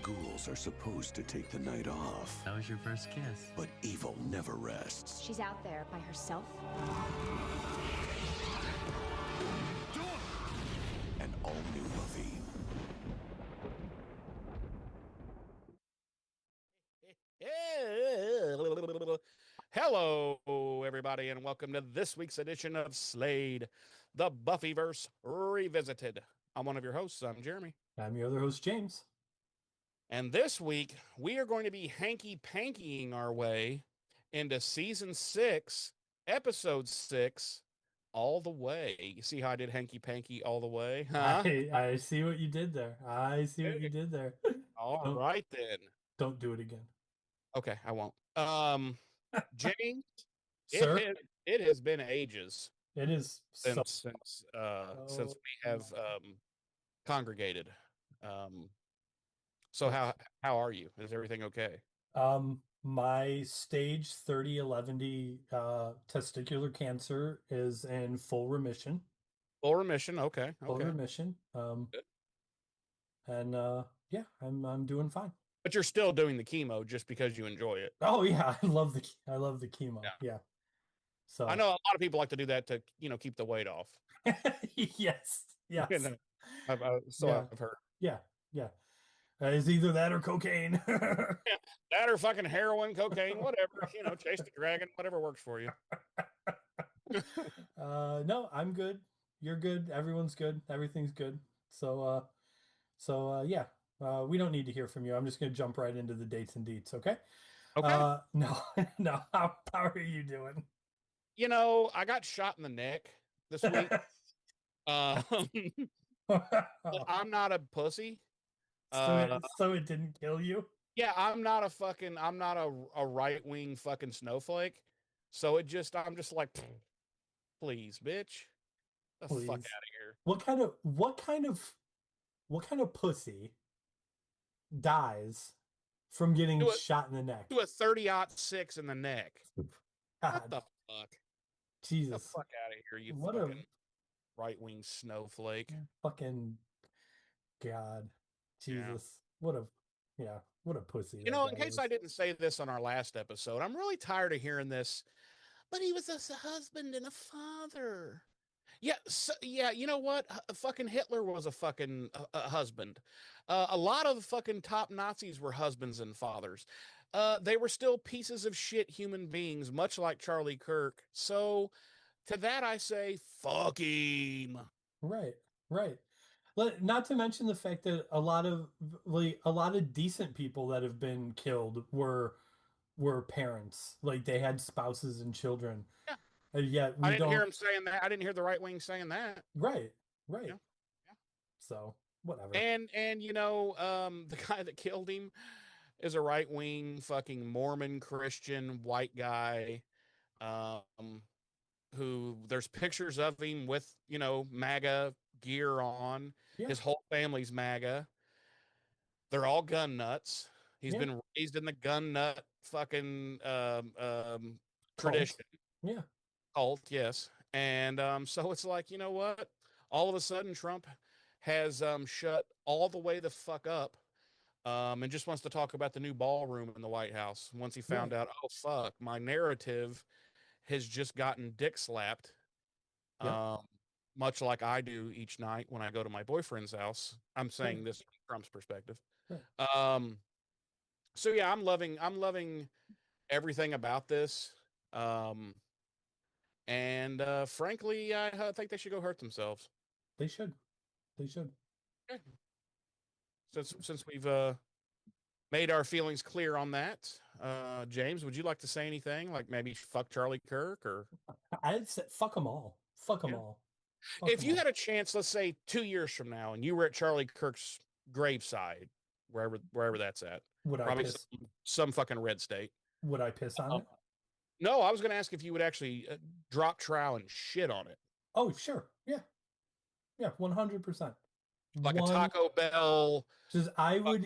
Ghouls are supposed to take the night off. That was your first kiss. But evil never rests. She's out there by herself. An all-new Buffy. Hello, everybody, and welcome to this week's edition of Slade, the Buffyverse Revisited. I'm one of your hosts. I'm Jeremy. I'm your other host, James. And this week, we are going to be hanky-pankying our way into Season 6, Episode 6, All the Way. You see how I did hanky-panky all the way? Huh? I see what you did there. I see what you did there. All right, then. Don't do it again. Okay, I won't. James, Sir? it has been ages. It is since we have congregated. So how are you? Is everything okay? My stage 30/11 testicular cancer is in full remission. Full remission, okay. Full remission. Good. And yeah, I'm doing fine. But you're still doing the chemo just because you enjoy it. Oh yeah, I love the chemo. Yeah. So I know a lot of people like to do that to keep the weight off. yes. I've heard. Yeah. It's either that or cocaine. That or fucking heroin, cocaine, whatever. Chase the dragon, whatever works for you. No, I'm good. You're good. Everyone's good. Everything's good. So yeah. We don't need to hear from you. I'm just going to jump right into the dates and deets, okay? Okay. No. How are you doing? I got shot in the neck this week. But I'm not a pussy. So it didn't kill you? Yeah, I'm not a right-wing fucking snowflake. So I'm just like, please, bitch. The Please. fuck out of here. What kind of pussy dies from getting shot in the neck? To a 30-06 in the neck. God. What the fuck? Jesus. Get the fuck out of here, you What fucking right-wing snowflake. Fucking God. Jesus. Yeah. What a pussy. In case I didn't say this on our last episode, I'm really tired of hearing this, but he was a husband and a father. Yeah, you know what? Fucking Hitler was a fucking husband. A lot of fucking top Nazis were husbands and fathers. They were still pieces of shit human beings, much like Charlie Kirk. So to that I say, fuck him. Right. Not to mention the fact that a lot of decent people that have been killed were parents. Like they had spouses and children. Yeah. Yet I didn't hear him saying that. I didn't hear the right wing saying that. Right. Yeah. So whatever. And the guy that killed him is a right wing fucking Mormon Christian white guy. Who there's pictures of him with MAGA gear on. Yeah. His whole family's MAGA. They're all gun nuts. He's been raised in the gun nut fucking tradition. Yeah. Cult, yes. And so it's like, you know what? All of a sudden Trump has shut all the way the fuck up and just wants to talk about the new ballroom in the White House once he found out, oh fuck, my narrative has just gotten dick slapped. Much like I do each night when I go to my boyfriend's house. I'm saying this from Trump's perspective. Right. So yeah, I'm loving everything about this. And frankly, I think they should go hurt themselves. They should. Okay. Since we've made our feelings clear on that, James, would you like to say anything? Like maybe fuck Charlie Kirk or? I'd say fuck them all. Fuck them all. If you had a chance, let's say 2 years from now, and you were at Charlie Kirk's graveside, wherever that's at, would probably I piss? some fucking red state. Would I piss on it? No, I was going to ask if you would actually drop trowel and shit on it. Oh, sure. Yeah. Yeah, 100%. Like a One, Taco Bell. just fuck-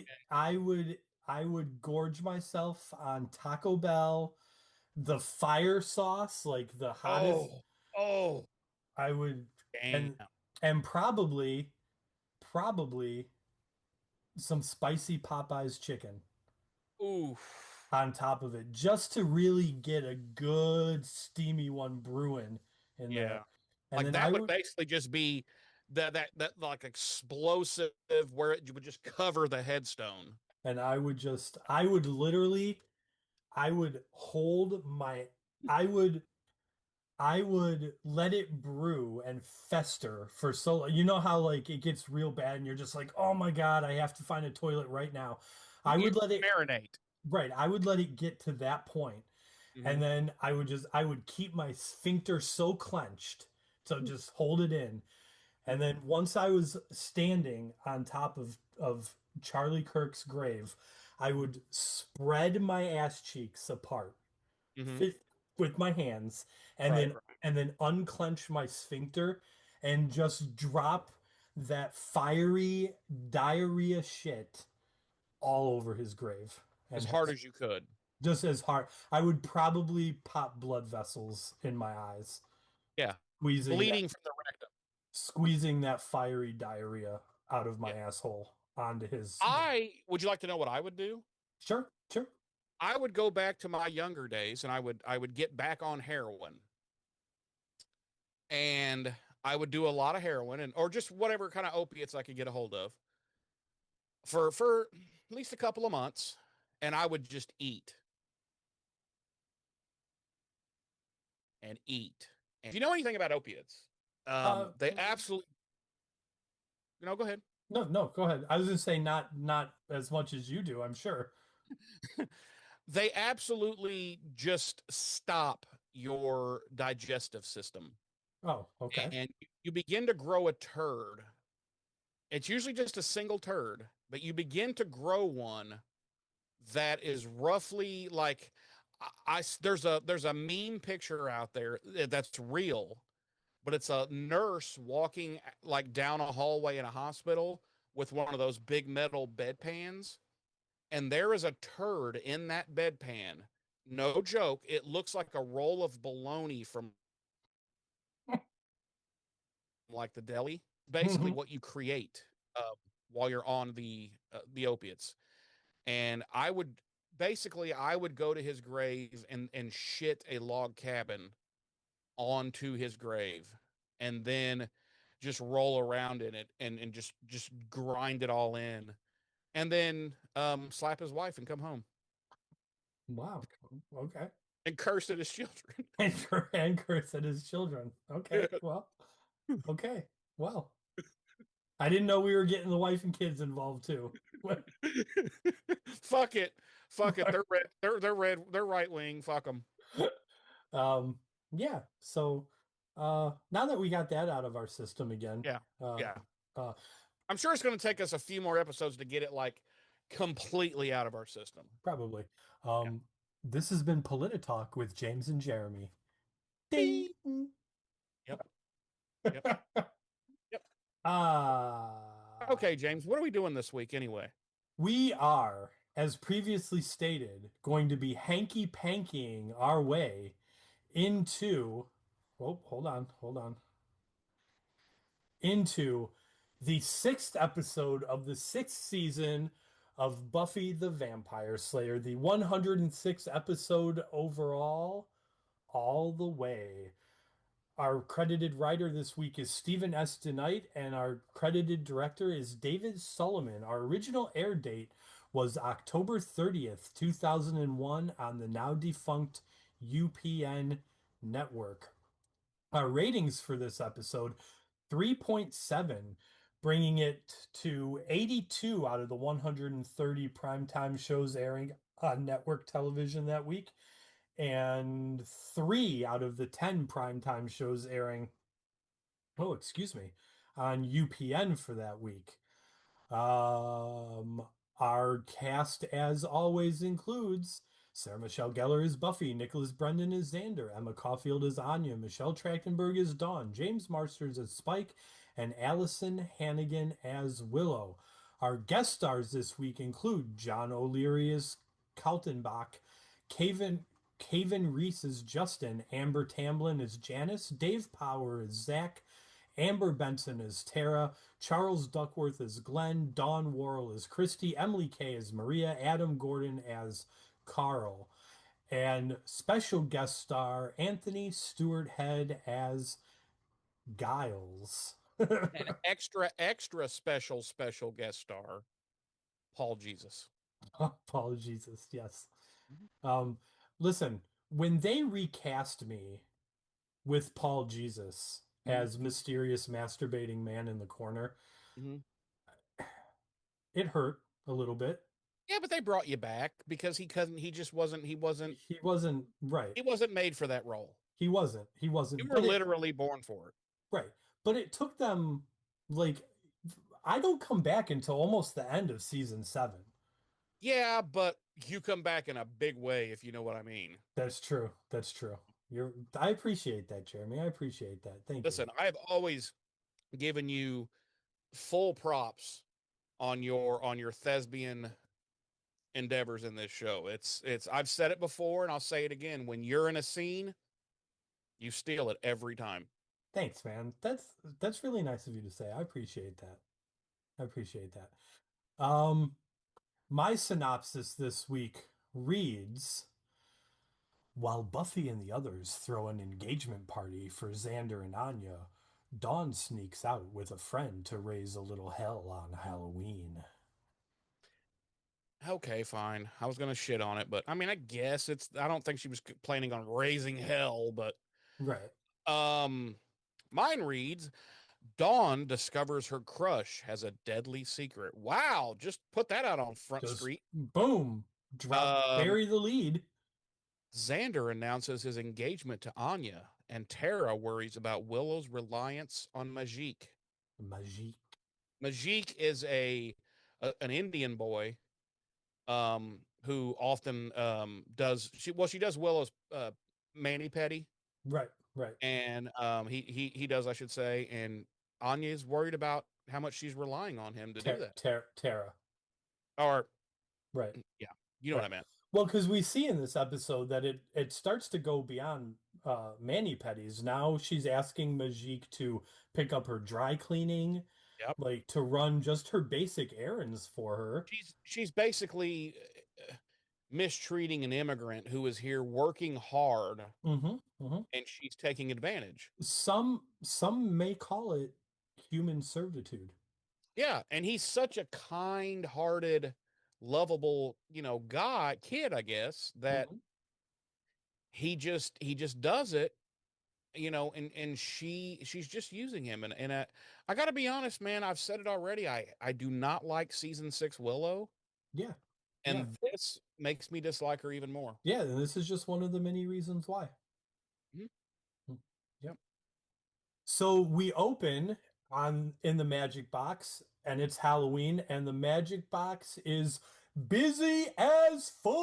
I would gorge myself on Taco Bell, the fire sauce, like the hottest. Oh, oh, I would, damn. and probably some spicy Popeyes chicken Ooh, on top of it, just to really get a good steamy one brewing in yeah. there. And Like then that would basically just be that like explosive where it would just cover the headstone. I would just, I would literally, I would hold my, I would I would let it brew and fester for so you know how like it gets real bad and you're just like, "Oh my God, I have to find a toilet right now." I You would let it marinate. right, I would let it get to that point, Mm-hmm. and then I would keep my sphincter so clenched to just hold it in. And then once I was standing on top of Charlie Kirk's grave, I would spread my ass cheeks apart Mm-hmm. fit with my hands Right, right. and then unclench my sphincter and just drop that fiery diarrhea shit all over his grave As and hard as you could. just as hard. I would probably pop blood vessels in my eyes, Yeah. squeezing Bleeding from the rectum. squeezing that fiery diarrhea out of my Yeah. asshole onto his. Would you like to know what I would do? Sure, sure. I would go back to my younger days and I would get back on heroin. And I would do a lot of heroin and or just whatever kind of opiates I could get a hold of for at least a couple of months, and I would just eat and eat. And if you know anything about opiates, Uh, they absolutely go ahead. no, no, go ahead. I was gonna say not as much as you do, I'm sure. They absolutely just stop your digestive system, Oh, okay. and you begin to grow a turd. It's usually just a single turd, but you begin to grow one that is roughly like there's a meme picture out there that's real, but it's a nurse walking like down a hallway in a hospital with one of those big metal bedpans, and there is a turd in that bedpan. No joke, it looks like a roll of bologna from like the deli. Basically, what you create while you're on the opiates. And I would go to his grave and shit a log cabin onto his grave, and then just roll around in it and just grind it all in, and then slap his wife and come home Wow. Okay. and curse at his children. And curse at his children. Okay. Well. Okay. Well. I didn't know we were getting the wife and kids involved too. Fuck it. Fuck it. They're red. They're red. They're right wing. Fuck them. um. Yeah. So, now that we got that out of our system again. Yeah. Uh, Yeah. uh, I'm sure it's going to take us a few more episodes to get it like completely out of our system. probably. Yeah. This has been Polititalk with James and Jeremy. Ding. Yep. Yep. Yep. Okay, James, what are we doing this week anyway? We are, as previously stated, going to be hanky pankying our way into. Oh, hold on. Into the 6th episode of the 6th season of Buffy the Vampire Slayer, the 106th episode overall, all the way. Our credited writer this week is Stephen S. DeKnight, and our credited director is David Solomon. Our original air date was October 30th, 2001 on the now defunct UPN network. Our ratings for this episode, 3.7, bringing it to 82 out of the 130 primetime shows airing on network television that week, and 3 out of the 10 primetime shows airing, on UPN for that week. Our cast, as always, includes Sarah Michelle Gellar as Buffy, Nicholas Brendan as Xander, Emma Caulfield as Anya, Michelle Trachtenberg as Dawn, James Marsters as Spike, and Allison Hannigan as Willow. Our guest stars this week include John O'Leary as Kaltenbach, Caven Reese as Justin, Amber Tamblyn as Janice, Dave Power as Zach, Amber Benson as Tara, Charles Duckworth as Glenn, Dawn Worrell as Christy, Emily Kay as Maria, Adam Gordon as Carl, and special guest star Anthony Stewart Head as Giles. And extra special guest star, Paul Jesus. Paul Jesus, yes. Listen, when they recast me with Paul Jesus as mysterious masturbating man in the corner, it hurt a little bit. Yeah, but they brought you back because he wasn't right. He wasn't made for that role. He wasn't. You were literally born for it. Right. But it took them, like, I don't come back until almost the end of season 7. Yeah, but you come back in a big way, if you know what I mean. That's true. That's true. I appreciate that, Jeremy. I appreciate that. Thank you. Listen, I've always given you full props on your thespian endeavors in this show. It's I've said it before and I'll say it again. When you're in a scene, you steal it every time. Thanks, man. That's really nice of you to say. I appreciate that. I appreciate that. My synopsis this week reads: while Buffy and the others throw an engagement party for Xander and Anya, Dawn sneaks out with a friend to raise a little hell on Halloween. Okay, fine. I was going to shit on it, but I mean, I guess I don't think she was planning on raising hell, but right. Mine reads, Dawn discovers her crush has a deadly secret. Wow, just put that out on Front Street. Boom. Bury the lead. Xander announces his engagement to Anya, and Tara worries about Willow's reliance on Majik. Majik is an Indian boy who often she does Willow's mani-pedi. Right. And he does, I should say, and Anya is worried about how much she's relying on him to do that. Tara. Or right. Yeah. You know what I meant. Well, because we see in this episode that it starts to go beyond mani-pedis. Now she's asking Majik to pick up her dry cleaning, like to run just her basic errands for her. She's basically mistreating an immigrant who is here working hard, and she's taking advantage. Some may call it human servitude. Yeah, and he's such a kind-hearted, lovable, kid, I guess, that he just does it, and she's just using him. And I got to be honest, man, I've said it already. I do not like season 6 Willow. Yeah. And this makes me dislike her even more. Yeah, and this is just one of the many reasons why. Yep. So we open in the magic box, and it's Halloween, and the magic box is busy as fuck.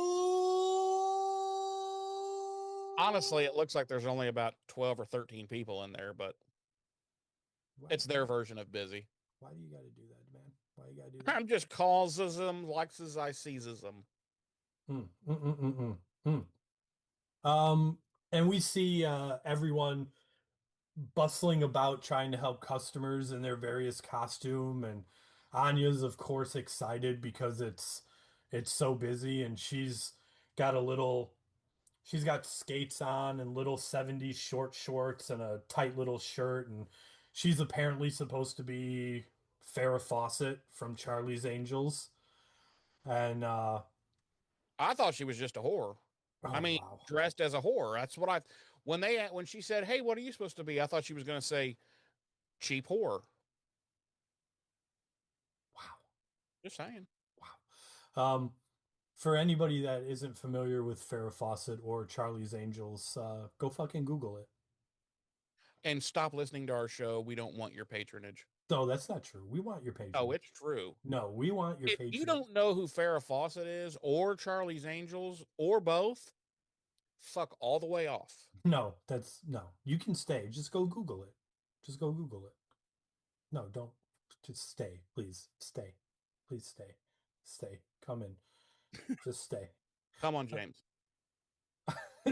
Honestly, it looks like there's only about 12 or 13 people in there, but it's their version of busy. Why do you got to do that, man? Why you got to do that? I'm just causes them, likes as I seizes them. And we see everyone bustling about trying to help customers in their various costume, and Anya's of course excited because it's so busy, and she's got skates on and little 70s short shorts and a tight little shirt, and she's apparently supposed to be Farrah Fawcett from Charlie's Angels. And I thought she was just a whore. Dressed as a whore. That's what when she said, "Hey, what are you supposed to be?" I thought she was going to say cheap whore. Wow. Just saying. Wow. For anybody that isn't familiar with Farrah Fawcett or Charlie's Angels, go fucking Google it. And stop listening to our show. We don't want your patronage. No, that's not true. We want your patronage. Oh, it's true. No, we want your patronage. If you don't know who Farrah Fawcett is, or Charlie's Angels, or both, fuck all the way off. No, you can stay. Just go Google it. No, don't. Just stay, please. Stay, please stay, stay. Come in. Just stay. Come on, James.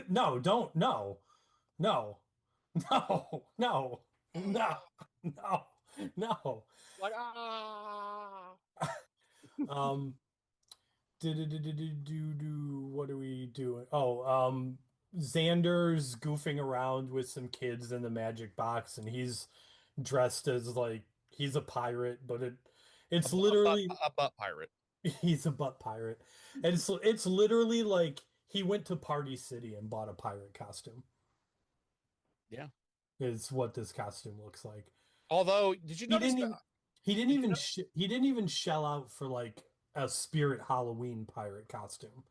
No, don't. No, no, no, no, no, no, no. Like, ah. Um, what are we doing? Oh, Xander's goofing around with some kids in the magic box, and he's dressed as like he's a pirate, but it's literally A butt pirate. he's a butt pirate. And it's literally like he went to Party City and bought a pirate costume. Yeah. Is what this costume looks like. Although, did you He notice didn't that? even he didn't Did you even know, he didn't even shell out for like a Spirit Halloween pirate costume.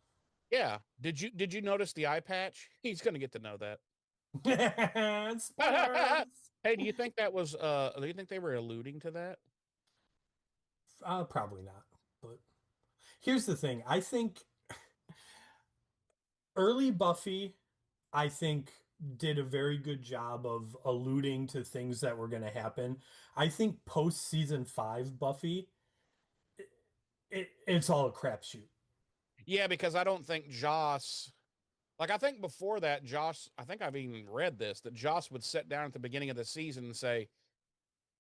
yeah. Did you notice the eye patch? He's gonna get to know that. Spoilers. Hey, do you think that was do you think they were alluding to that? Probably not. But here's the thing. I think early Buffy, I think, did a very good job of alluding to things that were going to happen. I think post season 5 Buffy, it's all a crapshoot. Yeah, because I don't think Joss, like I think before that, Joss, I think I've even read this, that Joss would sit down at the beginning of the season and say,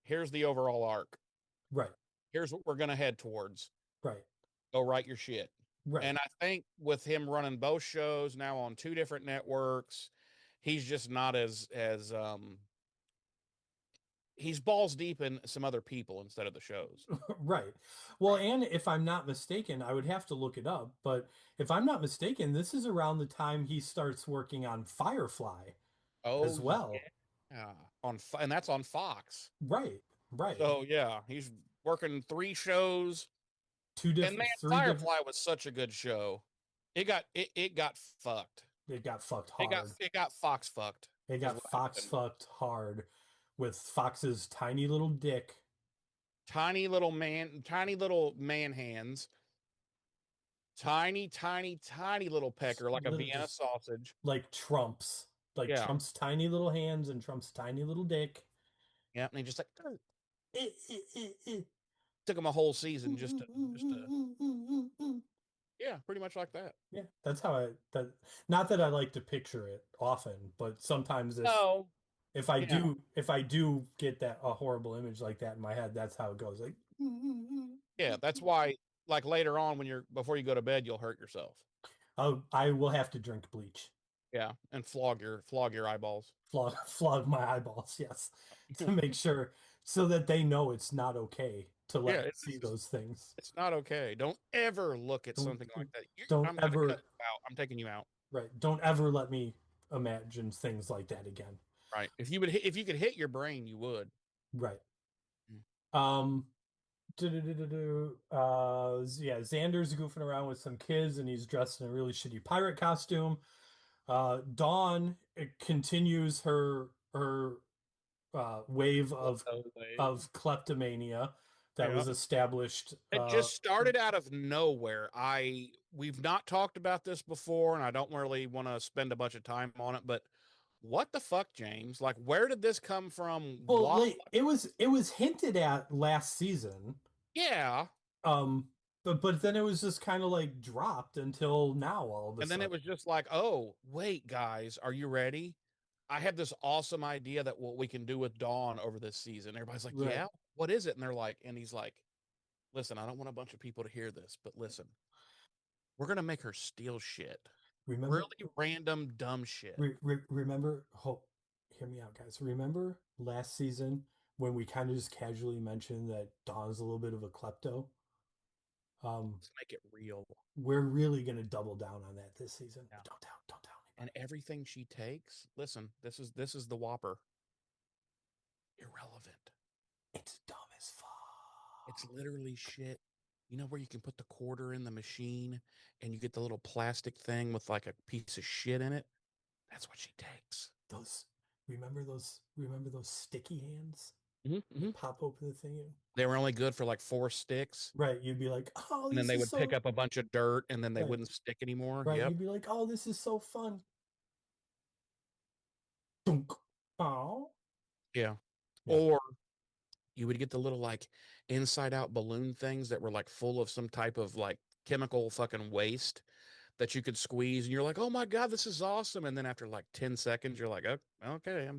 here's the overall arc. Right. Here's what we're gonna head towards. Right. Go write your shit. Right. And I think with him running both shows now on 2 different networks, he's just not as he's balls deep in some other people instead of the shows. Right. Well, and if I'm not mistaken, I would have to look it up, but if I'm not mistaken, this is around the time he starts working on Firefly as well. Yeah. And that's on Fox. Right. Right. So yeah, he's working 3 shows. Two And different, man, three different. Firefly was such a good show. It got fucked. It got fucked hard. It got Fox fucked. It got Fox fucked hard with Fox's tiny little dick. Tiny little man hands. Tiny little pecker, like a Vienna sausage. Like Trump's. Like Trump's tiny little hands and Trump's tiny little dick. Yeah, and he just like took him a whole season just to yeah, pretty much like that. Yeah, that's how not that I like to picture it often, but sometimes if I do get a horrible image like that in my head, that's how it goes. Like yeah, that's why like later on before you go to bed, you'll hurt yourself. I will have to drink bleach. Yeah, and flog your eyeballs. Flog my eyeballs, yes. To make sure so that they know it's not okay to see those things. It's not okay. Don't ever look at something like that. I'm taking you out. Right. Don't ever let me imagine things like that again. Right. If you could hit your brain, you would. Right. Xander's goofing around with some kids and he's dressed in a really shitty pirate costume. Dawn continues her wave of kleptomania that was established. It just started out of nowhere. We've not talked about this before, and I don't really want to spend a bunch of time on it, but what the fuck, James? Like, where did this come from? Well, it was hinted at last season. Yeah. But then it was just kind of like dropped until now all of a sudden. And then it was just like, oh, wait, guys, are you ready? I have this awesome idea that what we can do with Dawn over this season. Everybody's like, yeah, what is it? And they're like, and he's like, listen, I don't want a bunch of people to hear this, but listen, we're going to make her steal shit. Really random, dumb shit. Remember, hear me out, guys. Remember last season when we kind of just casually mentioned that Dawn's a little bit of a klepto? Let's make it real. We're really going to double down on that this season. Yeah. Don't tell anybody. And everything she takes, listen, this is the Whopper. Irrelevant. It's dumb as fuck. It's literally shit. You know where you can put the quarter in the machine and you get the little plastic thing with like a piece of shit in it? That's what she takes. Remember those sticky hands? Mm-hmm. Pop open the thing. They were only good for like 4 sticks. Right. You'd be like, oh, and then they would pick up a bunch of dirt and then they wouldn't stick anymore. Right. Yep. You'd be like, oh, this is so fun. Oh. Yeah. Or you would get the little like inside out balloon things that were like full of some type of like chemical fucking waste that you could squeeze, and you're like, oh my god, this is awesome. And then after like 10 seconds, you're like, oh, okay,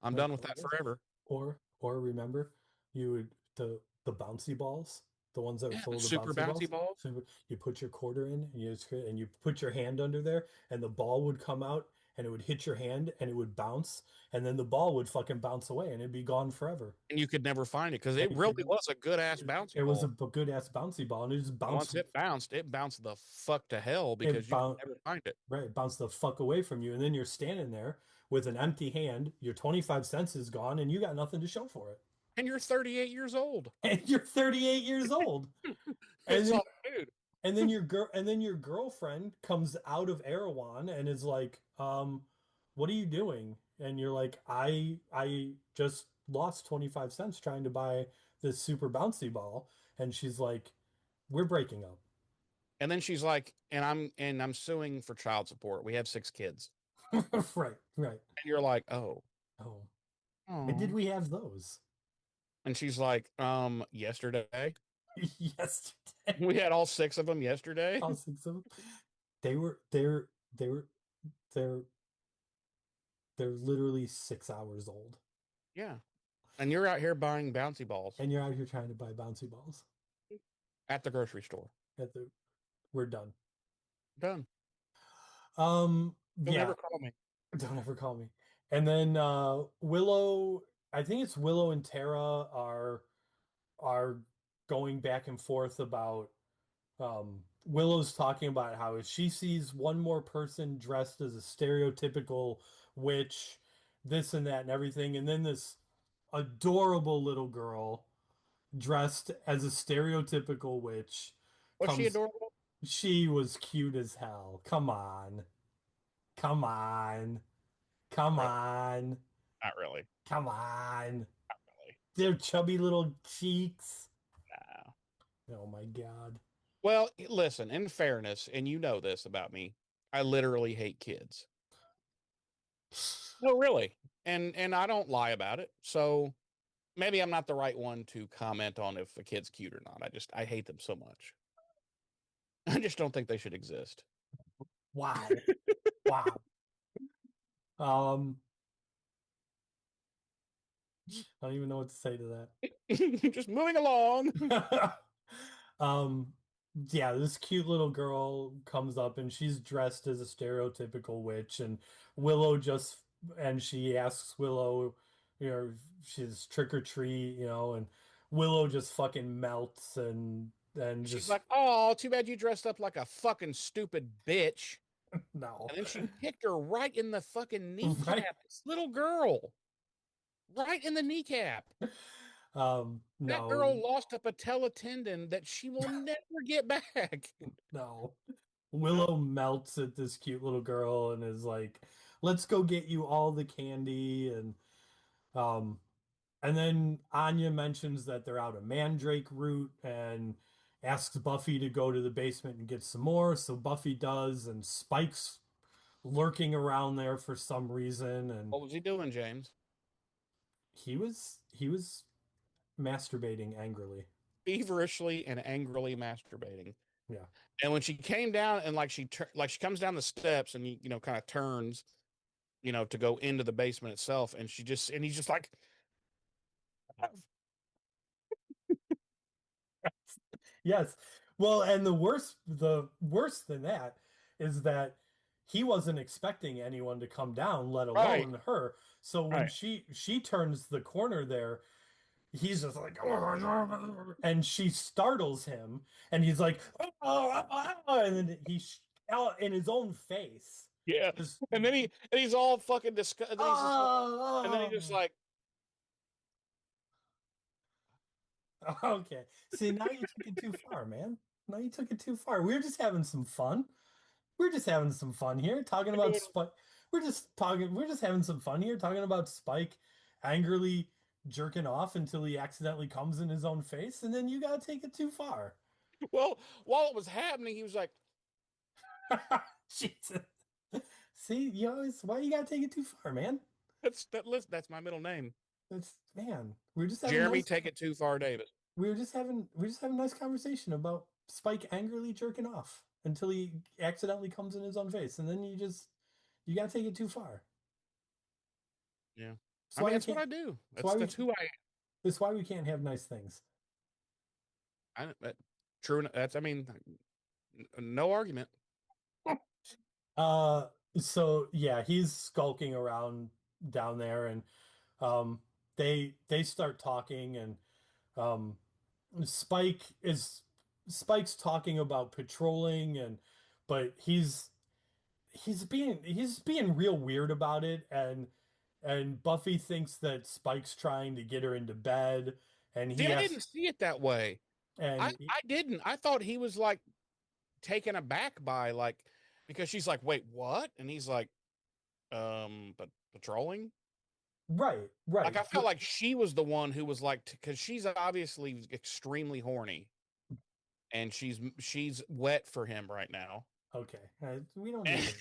I'm done with that forever. Or remember, you would the bouncy balls, the ones that were Yeah, full of the super bouncy bouncy balls. balls. So you put your quarter in, and you put your hand under there, and the ball would come out, and it would hit your hand, and it would bounce, and then the ball would fucking bounce away, and it'd be gone forever. And you could never find it because And it you really could never, was a good ass bouncy it was a ball. good ass bouncy ball, and it just And once bounced. it bounced the fuck to hell It because you could bounced never find it. right, bounced the fuck away from you, and then you're standing there with an empty hand. Your 25 cents is gone, and you got nothing to show for it. And you're 38 years old. And you're 38 years old. and It's then, like, dude. and then your girlfriend comes out of Erewhon and is like, what are you doing? And you're like, I just lost 25 cents trying to buy this super bouncy ball. And she's like, we're breaking up. And then she's like, and I'm suing for child support. We have 6 kids. Right. And you're like, oh. And did we have those? And she's like, yesterday. Yesterday. We had all 6 of them yesterday. All 6 of them. They're literally 6 hours old. Yeah. And you're out here buying bouncy balls. And you're out here trying to buy bouncy balls. At the grocery store. We're done. Done. Don't ever call me. Don't ever call me. And then Willow, I think it's Willow and Tara are going back and forth about Willow's talking about how if she sees one more person dressed as a stereotypical witch, this and that and everything, and then this adorable little girl dressed as a stereotypical witch. Was she adorable? She was cute as hell. Come on. Really? Not really. Come on. Not really. Their chubby little cheeks. No. Oh my god. Well, listen, in fairness, and you know this about me, I literally hate kids. No, really. And I don't lie about it. So maybe I'm not the right one to comment on if a kid's cute or not. I hate them so much. I just don't think they should exist. Wow. Wow. I don't even know what to say to that. Just moving along. Yeah, this cute little girl comes up and she's dressed as a stereotypical witch, and she asks Willow, she's trick or treat, and Willow just fucking melts and she's like, oh, too bad you dressed up like a fucking stupid bitch. No. And then she kicked her right in the fucking kneecap. Right. This little girl. Right in the kneecap. No. That girl lost a patella tendon that she will never get back. No. Willow melts at this cute little girl and is like, let's go get you all the candy. And then Anya mentions that they're out of mandrake root and asks Buffy to go to the basement and get some more. So Buffy does, and Spike's lurking around there for some reason. And what was he doing, James? He was masturbating angrily. Feverishly and angrily masturbating. Yeah. And when she came down and she comes down the steps and kind of turns, to go into the basement itself, and he's just like Yes. Well, and the worst than that is that he wasn't expecting anyone to come down, let alone her. So when she turns the corner there, he's just like, and she startles him, and he's like, and then he's in his own face. Yeah. And then he's all fucking disgusted. And then he's just like, okay. See, now you took it too far, man. Now you took it too far. We were just having some fun. We're just having some fun here, talking about Spike. We're just having some fun here, talking about Spike angrily jerking off until he accidentally comes in his own face, and then you gotta take it too far. Well, while it was happening, he was like, Jesus. See, why you gotta take it too far, man? That's my middle name. That's man. We're just having Jeremy, nice. take it too far, David. We're just having a nice conversation about Spike angrily jerking off until he accidentally comes in his own face, and then you gotta take it too far. Yeah. That's I mean, why we that's what can't. I do. That's why we. That's who I That's why we can't have nice things. true. That's, I mean, no argument. Uh, so yeah, he's skulking around down there, and they start talking, and um, Spike is Spike's talking about patrolling, and but he's being real weird about it, and Buffy thinks that Spike's trying to get her into bed, and See, he I has didn't see it that way. and I didn't. I thought he was like taken aback by like, because she's like, wait, what? And he's like, but patrolling? right, Like, right. I felt like she was the one who was like, because she's obviously extremely horny and she's wet for him right now. Okay, we don't need to.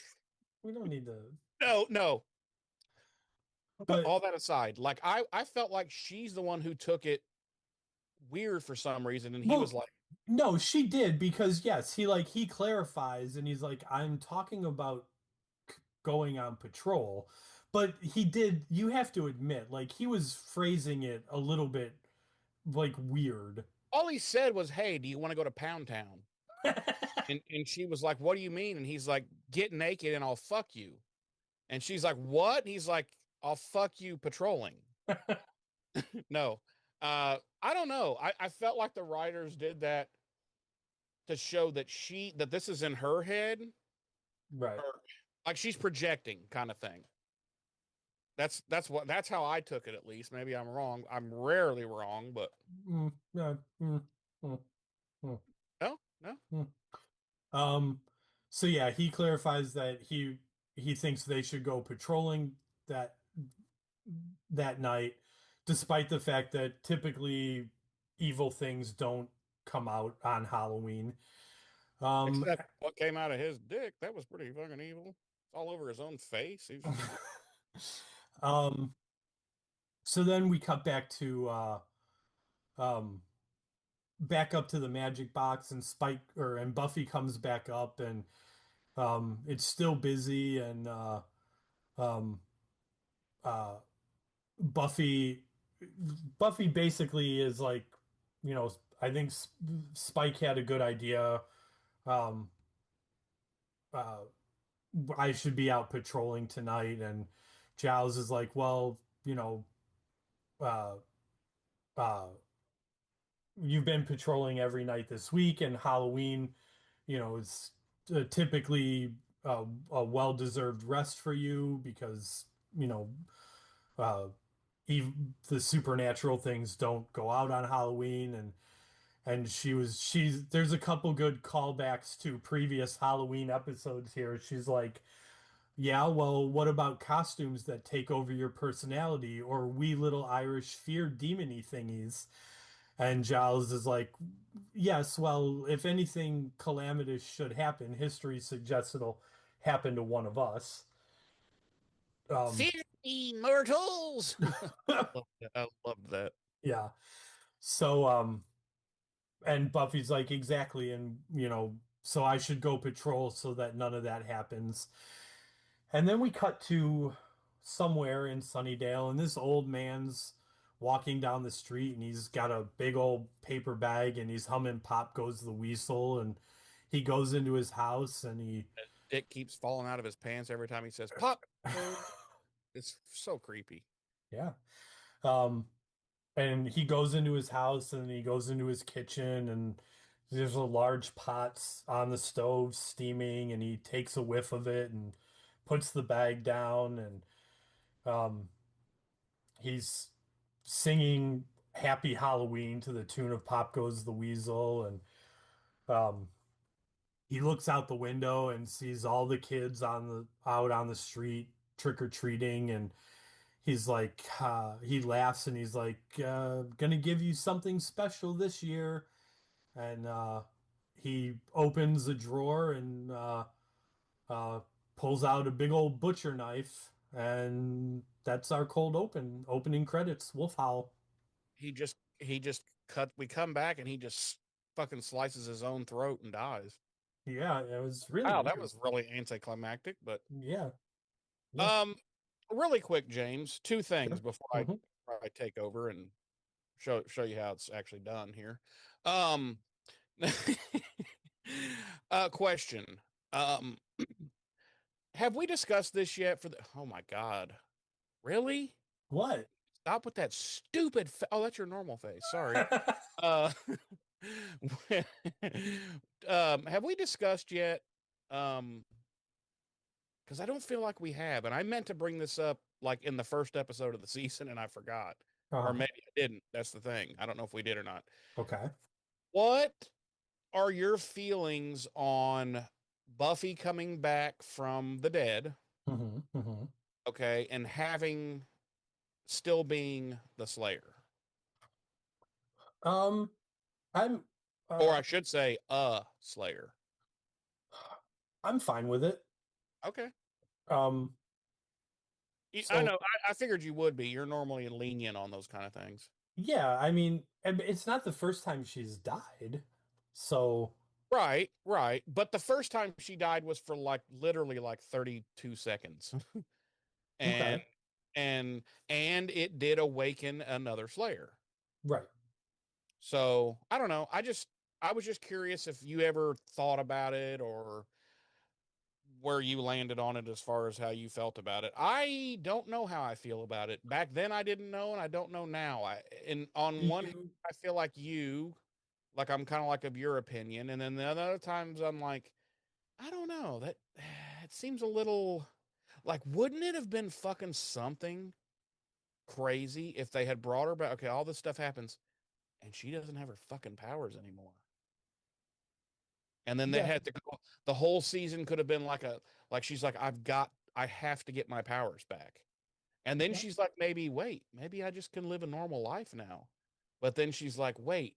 We don't need to. No. Put But all that aside. Like, I felt like she's the one who took it weird for some reason, and he was well, like, no, she did because yes, he clarifies and he's like, I'm talking about going on patrol, but he did. You have to admit, like he was phrasing it a little bit like weird. all he said was, "Hey, do you want to go to Pound Town?" And she was like, "What do you mean?" And he's like, "Get naked and I'll fuck you." And she's like, "What?" And he's like, "I'll fuck you patrolling." No. I don't know. I felt like the writers did that to show that this is in her head, Right. or like she's projecting kind of thing. That's how I took it, at least. Maybe I'm wrong. I'm rarely wrong, but Yeah. Mm, mm, no. mm. Um, so yeah, he clarifies that he thinks they should go patrolling that that night, despite the fact that typically evil things don't come out on Halloween. Um, Except what came out of his dick, that was pretty fucking evil. It's all over his own face. um, so then we cut um back up to the magic box, and and Buffy comes back up, and it's still busy, and um uh Buffy Buffy basically is like, I think Spike had a good idea. Um uh I should be out patrolling tonight, and Giles is like, well, uh uh you've been patrolling every night this week, and Halloween, is typically a well-deserved rest for you because, you know, uh, even the supernatural things don't go out on Halloween, and she's there's a couple good callbacks to previous Halloween episodes here. She's like, yeah, well, what about costumes that take over your personality or wee little Irish fear demony thingies? And Giles is like, yes, well, if anything calamitous should happen, history suggests it'll happen to one of us. Um, Fear me, mortals. I loved that. yeah. So, and Buffy's like, exactly. And, so I should go patrol so that none of that happens. And then we cut to somewhere in Sunnydale, and this old man's walking down the street, and he's got a big old paper bag, and he's humming Pop Goes the Weasel, and he goes into his house, and he Dick keeps falling out of his pants every time he says "pop." It's so creepy. yeah. And he goes into his house, and he goes into his kitchen, and there's a large pot on the stove steaming, and he takes a whiff of it and puts the bag down, and he's singing Happy Halloween to the tune of Pop Goes the Weasel, and um, he looks out the window and sees all the kids out on the street trick or treating, and he's like, he laughs, and he's like, gonna give you something special this year, and he opens a drawer and uh, pulls out a big old butcher knife, and that's our cold opening credits. Wolf Howl. He just cut. We come back and he just fucking slices his own throat and dies. Yeah, it was really Wow, that weird. was really anticlimactic. But Yeah, yeah, um, really quick, James, two things sure. before Hmm. I take over and show you how it's actually done here. Um, question. Um, have we discussed this yet? For the oh my god, really? What? Stop with that stupid. Oh, that's your normal face. Sorry. Uh, have we discussed yet? Because I don't feel like we have, and I meant to bring this up like in the first episode of the season, and I forgot, or Uh-huh. maybe I didn't. That's the thing. I don't know if we did or not. Okay. What are your feelings on Buffy coming back from the dead? Hmm. Hmm. Okay, and having still being the Slayer, Um, I'm or uh I should say, a Slayer. I'm fine with it. Okay. Um, I so know. I figured you would be. You're normally lenient on those kind of things. yeah, I mean, it's not the first time she's died. So Right, right. But the first time she died was for like literally like 32 seconds. and okay, and it did awaken another Slayer. right. So I don't know. I was just curious if you ever thought about it or where you landed on it as far as how you felt about it. I don't know how I feel about it. Back then I didn't know and I don't know now. And on Do one hand, you I feel like like I'm kind of like of your opinion, and then the other times I'm like, I don't know. That it seems a little like wouldn't it have been fucking something crazy if they had brought her back? Okay, all this stuff happens and she doesn't have her fucking powers anymore. And then they yeah, had to go the whole season could have been like she's like I have to get my powers back. And then yeah, she's like maybe I just can live a normal life now. But then she's like, wait,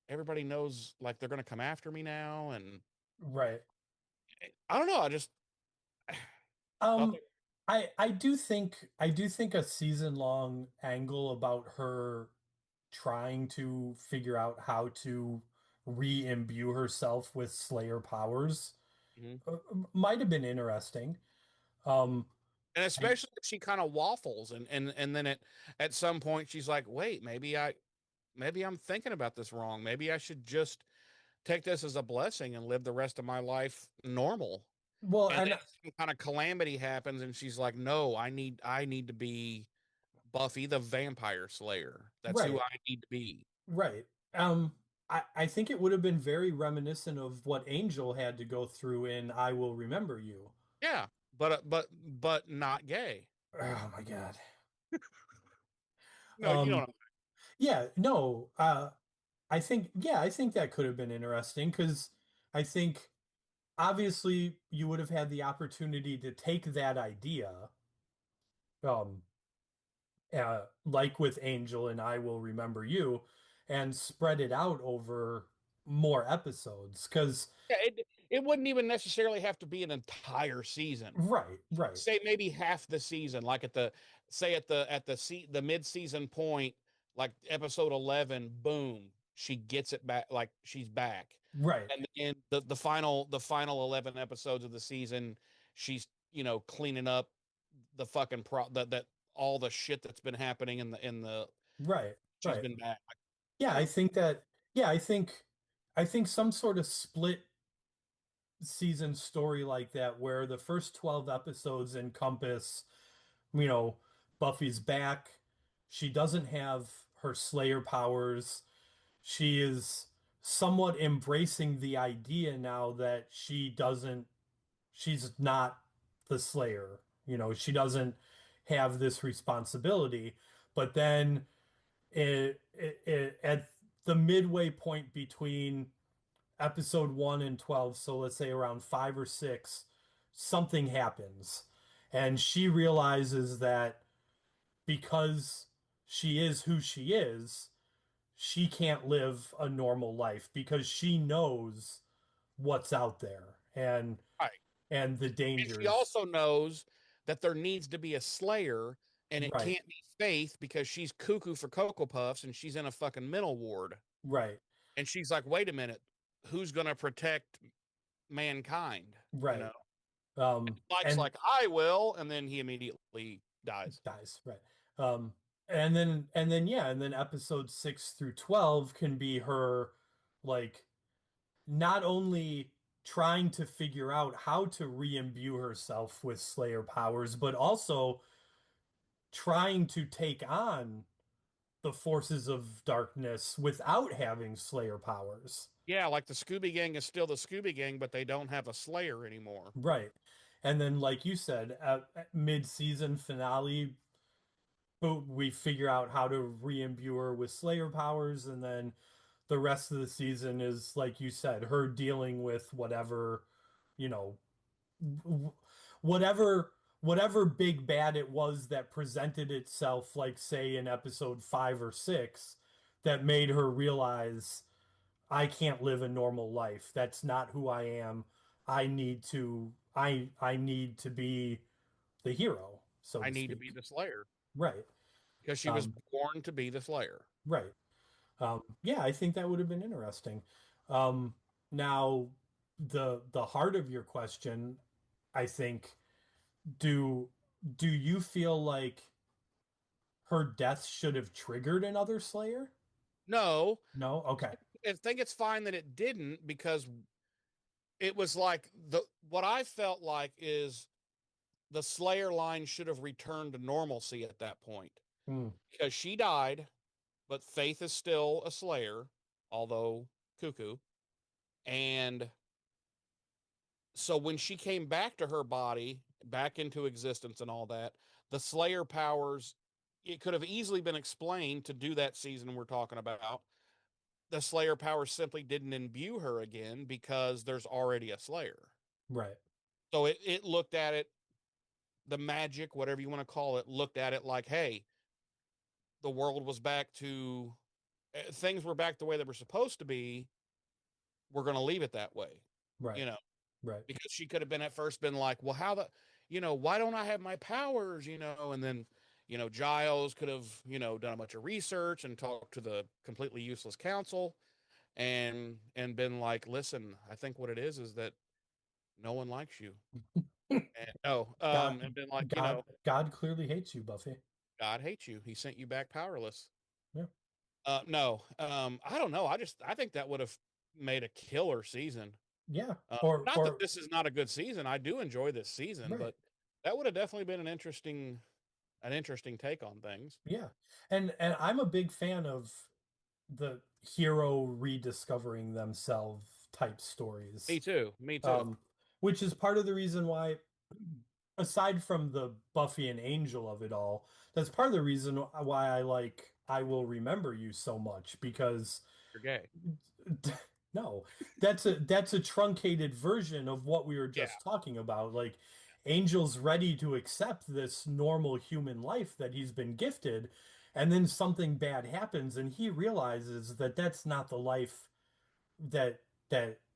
everybody knows like they're going to come after me now and right. I don't know, I just thought Um, I do think a season long angle about her trying to figure out how to re-imbue herself with Slayer powers Mhm. might have been interesting. Um, And I especially if she kind of waffles and then at some point she's like, "Wait, maybe I'm thinking about this wrong. Maybe I should just take this as a blessing and live the rest of my life normal." well, And then and some kind of calamity happens and she's like, "No, I need to be Buffy the Vampire Slayer. That's who right, I need to be." right. I think it would have been very reminiscent of what Angel had to go through in I Will Remember You. Yeah, but not gay. Oh my God. No, you know Um, what I'm yeah, no, I think that could have been interesting because I think obviously you would have had the opportunity to take that idea, um, like with Angel and I Will Remember You, and spread it out over more episodes. Because Yeah, it wouldn't even necessarily have to be an entire season. right, right, Say maybe half the season, like at the say at the mid season point, like episode 11, boom, she gets it back, like she's back, right, and in the final 11 episodes of the season, she's cleaning up the fucking that all the shit that's been happening in the right, she's right. been back. Yeah, I I don't think that. Yeah, I think some sort of split season story like that, where the first 12 episodes encompass, you know, Buffy's back. She doesn't have her Slayer powers. She is somewhat embracing the idea now that she's not the Slayer. She doesn't have this responsibility. But then at the midway point between episode 1 and 12, so let's say around 5 or 6, something happens. And she realizes that because she is who she can't live a normal life because she knows what's out there and right. and the And she dangers. also knows that there needs to be a Slayer and it Right. can't be Faith because she's cuckoo for Cocoa Puffs and she's in a fucking mental ward. Right. And she's like, wait a minute, who's gonna protect mankind? You Right. know, Mike's And like, I will, and then he immediately dies. dies. Right. Um, and then episodes 6 through 12 can be her, like, not only trying to figure out how to re-imbue herself with Slayer powers, but also trying to take on the forces of darkness without having Slayer powers. Yeah, like the Scooby Gang is still the Scooby Gang, but they don't have a Slayer anymore. Right. And then, like you said, at mid-season finale, we figure out how to re-imbue her with Slayer powers, and then the rest of the season is, like you said, her dealing with whatever, you know, whatever big bad it was that presented itself, like say in episode 5 or 6, that made her realize I can't live a normal life. That's not who I am. I need to be the hero, so I to need to be speak. the Slayer Right. because she was Um, born to be the Slayer. right. Yeah, I think that would have been interesting. Um, Now, the heart of your question, I think, do do you feel like her death should have triggered another Slayer? No, No? Okay. I think it's fine that it didn't because it was like what I felt like is the Slayer line should have returned to normalcy at that point Hmm. because she died, but Faith is still a Slayer, although cuckoo. And so when she came back to her body, back into existence and all that, the Slayer powers, it could have easily been explained to do that season we're talking about. The Slayer powers simply didn't imbue her again because there's already a Slayer. Right. So it looked at it, the magic, whatever you want to call it, looked at it like, hey, the world was back to, things were back the way they were supposed to be. We're going to leave it that way, Right. you know, Right. because she could have been at first been like, well, how the, why don't I have my powers, and then, Giles could have, done a bunch of research and talked to the completely useless council and been like, listen, I think what it is that no one likes you. God, And been like, God clearly hates you, Buffy. God hates you. He sent you back powerless. Yeah. No, I don't know. I think that would have made a killer season. Yeah. Not that this is not a good season. I do enjoy this season, Right. but that would have definitely been an interesting take on things. Yeah. And I'm a big fan of the hero rediscovering themselves type stories. Me too. Me too. Which is part of the reason why, aside from the Buffy and Angel of it all, that's part of the reason why I like I Will Remember You so much, because You're gay. no, that's a truncated version of what we were just talking about. Like, Angel's ready to accept this normal human life that he's been gifted, and then something bad happens and he realizes that that's not the life that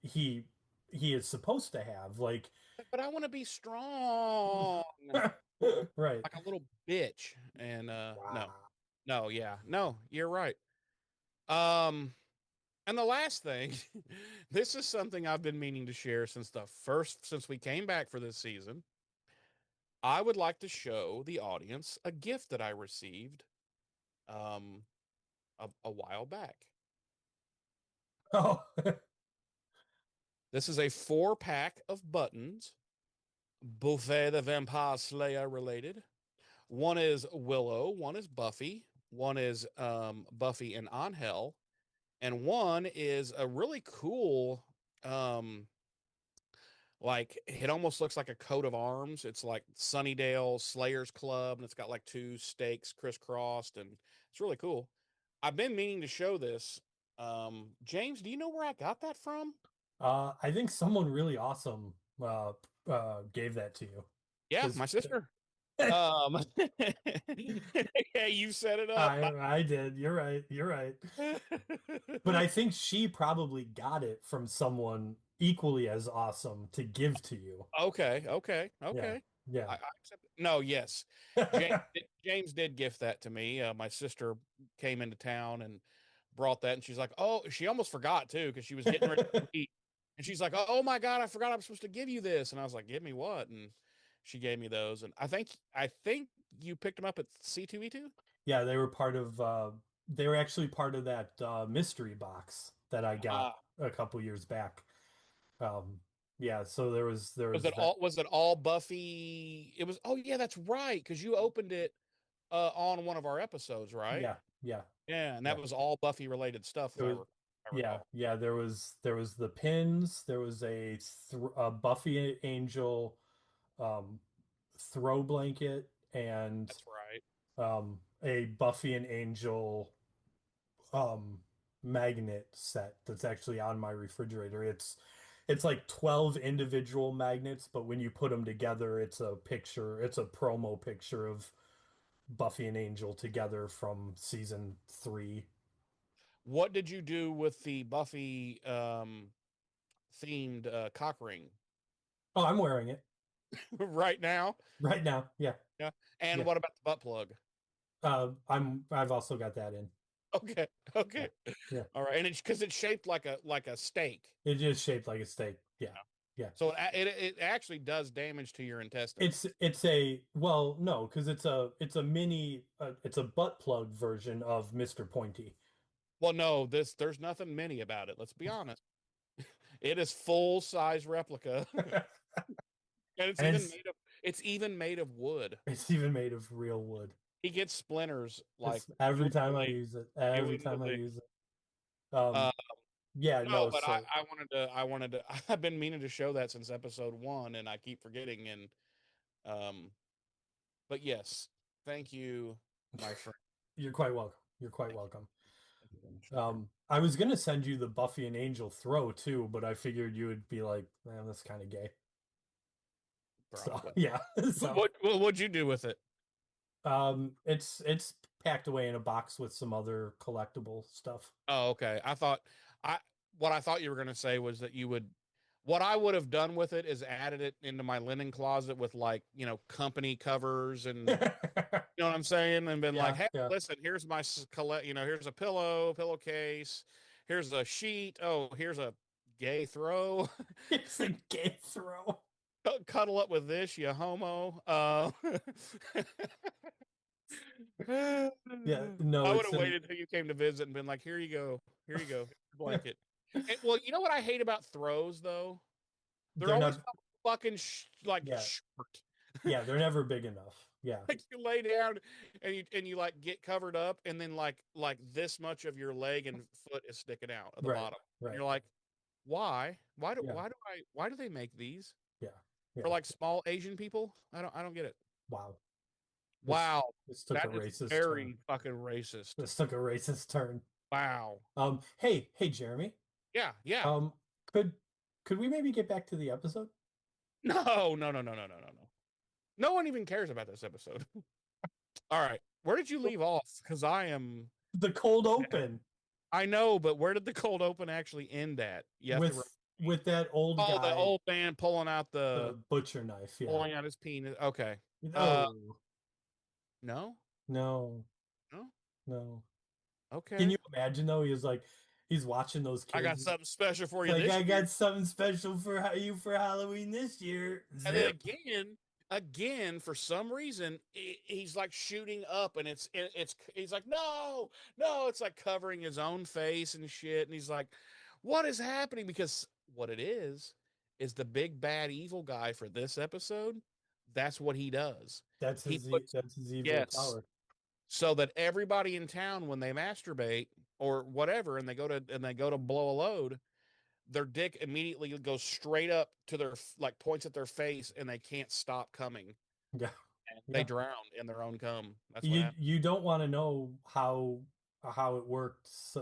he is supposed to have. Like, But I want to be strong. right. Like a little bitch. And Wow. no, yeah. No, you're right. And the last thing, this is something I've been meaning to share since we came back for this season. I would like to show the audience a gift that I received a while back. Oh. This is a 4-pack of buttons, Buffy the Vampire Slayer related. One is Willow, one is Buffy, one is Buffy and Angel, and one is a really cool, like, it almost looks like a coat of arms. It's like Sunnydale Slayers Club, and it's got like 2 stakes crisscrossed, and it's really cool. I've been meaning to show this. James, do you know where I got that from? I think someone really awesome gave that to you. Yeah, my sister. Yeah, you set it up. I did. You're right. But I think she probably got it from someone equally as awesome to give to you. Okay. Yeah. Yeah. I accept it. No, yes. James did gift that to me. My sister came into town and brought that, and she's like, "Oh," she almost forgot too because she was getting ready to eat, and she's like, "Oh my God, I forgot I'm supposed to give you this," and I was like, "Give me what?" And she gave me those, and I think you picked them up at C2E2. Yeah, they were part of they were actually part of that mystery box that I got a couple years back. Um yeah, so there was that. Was it all Buffy? It was. Oh yeah, that's right. Because you opened it on one of our episodes, right? Yeah, yeah, Yeah, and yeah. that was all Buffy related stuff, It if was I yeah, recall. yeah, there was the pins, there was a Buffy Angel um throw blanket and That's right. a Buffy and Angel um magnet set that's actually on my refrigerator. It's like 12 individual magnets, but when you put them together, it's a promo picture of Buffy and Angel together from season 3. What did you do with the Buffy themed cock ring Oh, I'm wearing it right now? right now. Yeah. Yeah. And Yeah. what about the butt plug? I've also got that in. Okay. Yeah. Okay. Yeah. All right. And it's because it's shaped like a steak. It is shaped like a steak. Yeah. Yeah. So it actually does damage to your intestines. It's a well, no, because it's a mini it's a butt plug version of Mr. Pointy. Well, no, there's nothing mini about it. Let's be honest. It is full size replica, and And it's even made of wood. it's even made of real wood. He gets splinters like It's you every wouldn't time I believe. use it. You Every wouldn't time I believe. use it. Yeah, No, no, but so I wanted to. I've been meaning to show that since episode 1, and I keep forgetting. And um, but yes, thank you, my friend. you're quite welcome. You're quite welcome. Thank you very much, my friend. I was gonna send you the Buffy and Angel throw too, but I figured you would be like, man, that's kind of gay. So Probably. yeah. So What'd you do with it? it's packed away in a box with some other collectible stuff. Oh, okay. I what I thought you were gonna say was that you would. What I would have done with it is added it into my linen closet with like company covers and you know what I'm saying, and been like, Yeah, hey, yeah. listen, here's my collect. Here's a pillowcase. Here's a sheet. Oh, here's a gay throw. It's a gay throw. Cuddle up with this, you homo. Yeah, no, I would it's have an waited until you came to visit and been like, here you go. Here you go. Here's your blanket. Well, you know what I hate about throws, though? They're they're always not fucking yeah, short. yeah, they're never big enough. Yeah. Like you lay down and you like get covered up, and then like this much of your leg and foot is sticking out at the Right, bottom. And right. you're like, why? Yeah, Why do they make these yeah, for yeah. like small Asian people? I don't get it. Wow. This Wow, this took a that is racist turn. very fucking racist. This took a racist turn. Wow. Hey, Jeremy. Yeah, yeah. Um, could could we maybe get back to the episode? No, no, no, no, no, no, no, no. No one even cares about this episode. All right, where did you leave off? Because I am. The cold open I know, but where did the cold open actually end at? You have to. with that old Oh, the guy, old man pulling out the butcher knife. Yeah. pulling out his penis. Okay. No, No, no, no. no. Can Okay. you imagine though? He's watching those I got kids. something special for It's you like this I year. got something special for you for Halloween this year. And then Zip. again, for some reason, he's like shooting up, and he's like, no, no, it's like covering his own face and shit, and he's like, what is happening? Because what it is the big bad evil guy for this episode. That's what he does. He puts That's his evil yes, power. so that everybody in town, when they masturbate or whatever, and they go to blow a load, their dick immediately goes straight up to their like points at their face, and they can't stop coming. Yeah. And they Yeah. drown in their own cum. That's what happens. You don't want to know how it works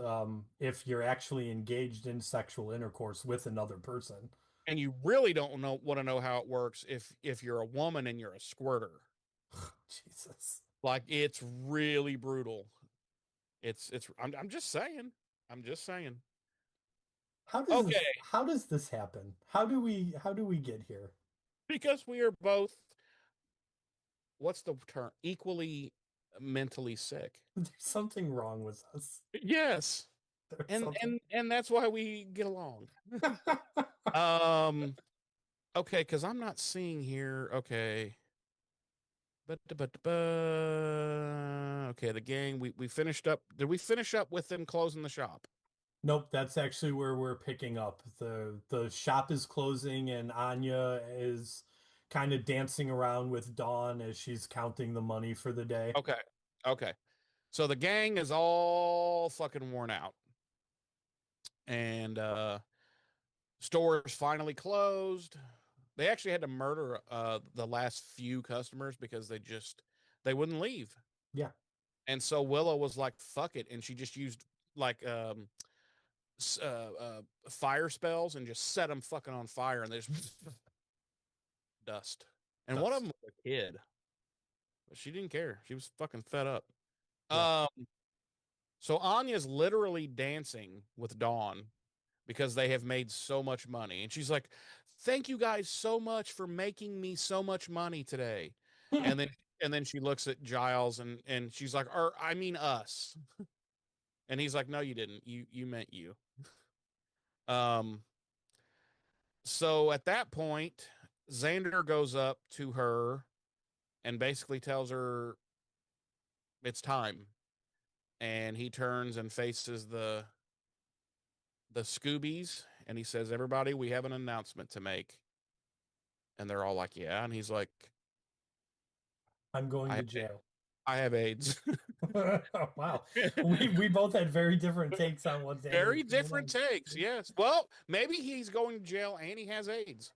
if you're actually engaged in sexual intercourse with another person. And you really don't want to know how it works if you're a woman and you're a squirter. Jesus. Like it's really brutal. I'm just saying. I'm just saying. Okay, How does this happen? How do we get here? because we are both what's the term? Equally mentally sick. There's something wrong with us. Yes. There's And something. and that's why we get along. Um okay, because I'm not seeing here. Okay. Okay, the gang, we finished up. Did we finish up with them closing the shop? Nope, that's actually where we're picking up. The shop is closing and Anya is kind of dancing around with Dawn as she's counting the money for the day. Okay. Okay. So the gang is all fucking worn out. And stores finally closed. They actually had to murder the last few customers because they wouldn't leave. Yeah. And so Willow was like, fuck it. And she just used like fire spells and just set them fucking on fire and they just dust. And one of Dust. them was a kid. But she didn't care. She was fucking fed up. Yeah. So Anya's literally dancing with Dawn because they have made so much money. And she's like, thank you guys so much for making me so much money today. And then she looks at Giles and she's like, or I mean us. And he's like, no, you didn't. You meant you. Um so at that point, Xander goes up to her and basically tells her it's time. And he turns and faces the Scoobies and he says, everybody, we have an announcement to make. And they're all like, yeah. And he's like, I'm going I to jail. I have AIDS. Oh, wow. We both had very different takes on what Very different takes. Yes. Well, maybe he's going to jail and he has AIDS.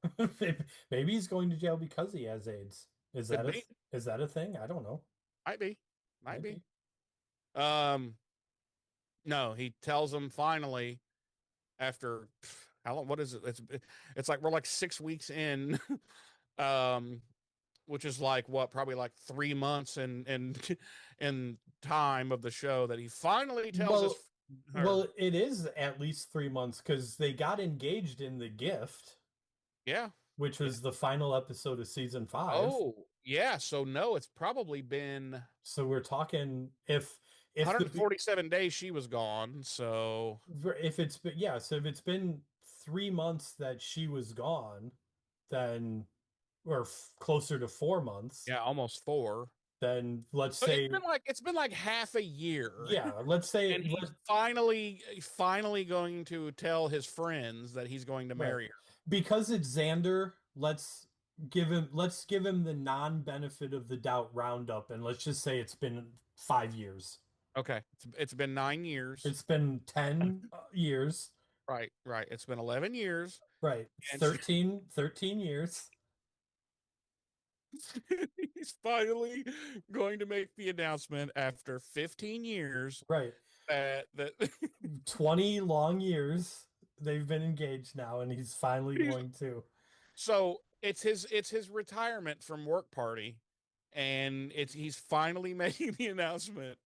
Maybe he's going to jail because he has AIDS. Is Could that be. is that a thing? I don't know. Might be. Might be. Be. No, he tells them finally after how long? What is it? It's like we're like 6 weeks in, which is like what, probably like 3 months and time of the show that he finally tells us. Well, it is at least 3 months because they got engaged in The Gift. Yeah. Which was the final episode of season 5. Oh, yeah. So no, it's probably been. So we're talking if 147 days she was gone. So if it's been so if it's been 3 months that she was gone, then or closer to 4 months. Yeah, almost 4. Then let's So say it's been like half a year. Yeah, let's say and he's finally going to tell his friends that he's going to marry her. Because it's Xander, let's give him the non-benefit of the doubt roundup and let's just say it's been 5 years. Okay. It's been 9 years. It's been 10 years. Right. It's been 11 years. Right. 13 years. He's finally going to make the announcement after 15 years. Right. That 20 long years they've been engaged now, and he's finally going to. So it's his retirement from work party, and he's finally making the announcement.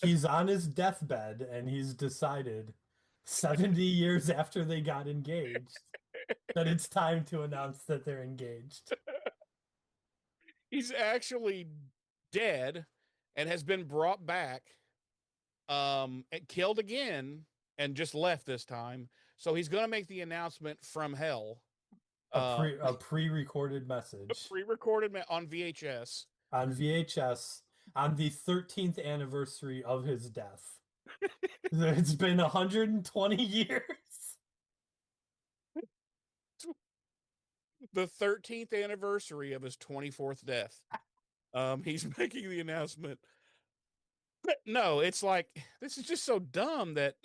He's on his deathbed, and he's decided 70 years after they got engaged that it's time to announce that they're engaged. He's actually dead and has been brought back, and killed again, and just left this time. So he's going to make the announcement from hell. A pre-recorded message. A pre-recorded on VHS. On VHS on the 13th anniversary of his death. It's been 120 years. The 13th anniversary of his 24th death. He's making the announcement. But no, it's like, this is just so dumb that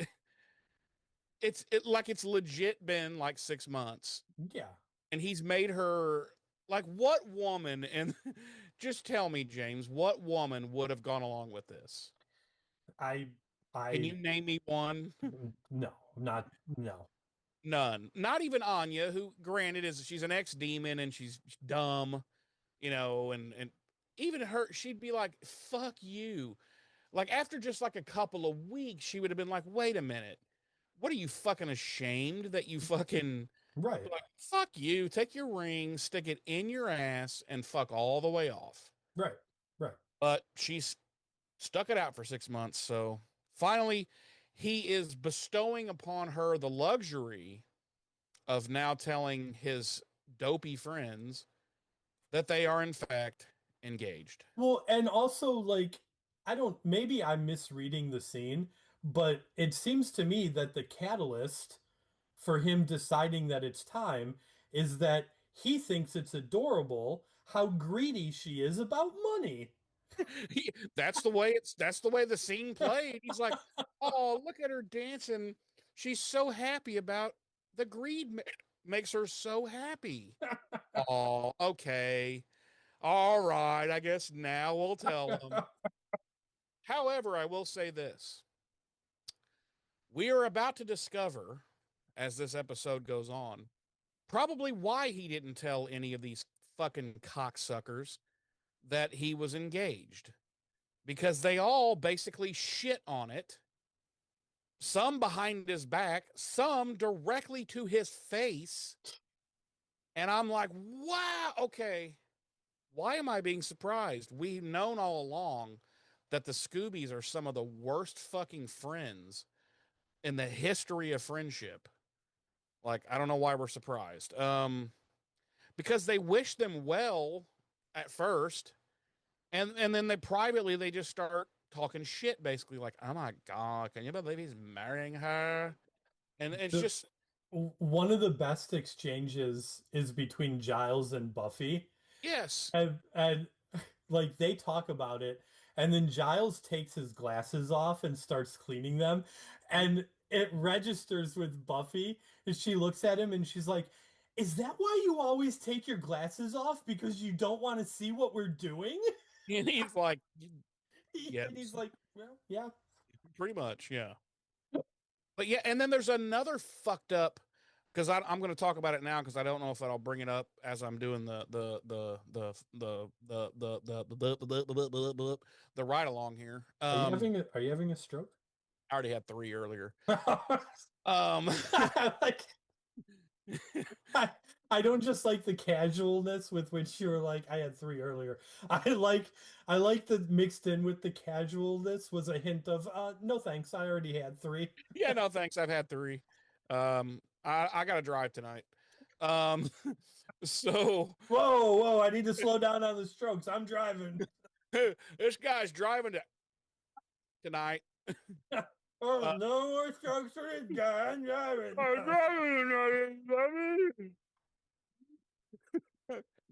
it's legit been like 6 months. Yeah. And he's made her, like, what woman, and just tell me, James, what woman would have gone along with this? Can you name me one? No. None. Not even Anya, who, granted, she's an ex-demon and she's dumb, and even her, she'd be like, fuck you. Like, after just like a couple of weeks, she would have been like, wait a minute. What are you, fucking ashamed that you fucking Right. Like, fuck you. Take your ring, stick it in your ass, and fuck all the way off. Right. Right. But she's stuck it out for 6 months. So finally, he is bestowing upon her the luxury of now telling his dopey friends that they are, in fact, engaged. Well, and also, like, I don't, maybe I'm misreading the scene, but it seems to me that the catalyst for him deciding that it's time is that he thinks it's adorable how greedy she is about money. That's the way the scene played. He's like, oh, look at her dancing. She's so happy about the greed makes her so happy. Oh, okay. All right. I guess now we'll tell him. However, I will say this. We are about to discover, as this episode goes on, probably why he didn't tell any of these fucking cocksuckers that he was engaged. Because they all basically shit on it. Some behind his back, some directly to his face. And I'm like, wow, okay. Why am I being surprised? We've known all along that the Scoobies are some of the worst fucking friends in the history of friendship. Like, I don't know why we're surprised. Because they wish them well at first, and then they just start talking shit, basically like, oh my god, can you believe he's marrying her? And it's The, just one of the best exchanges is between Giles and Buffy. yes. And like they talk about it, and then Giles takes his glasses off and starts cleaning them, and it registers with Buffy, and she looks at him and she's like, "Is that why you always take your glasses off? Because you don't want to see what we're doing?" And he's like, And he's yes, like, "Well, yeah." pretty much, yeah. But yeah, and then there's another fucked up, because I'm going to talk about it now because I don't know if I'll bring it up as I'm doing the ride along here. Are you having a stroke? I already had 3 earlier. Um, Like, I, I don't just like the casualness with which you were like, I had 3 earlier. I like that mixed in with the casualness was a hint of no thanks, I already had 3. yeah, no thanks. I've had 3. I got to drive tonight. Um, so Whoa, I need to slow down on the strokes. I'm driving. this guy's driving tonight. Oh, no more strokes for this guy. I'm driving.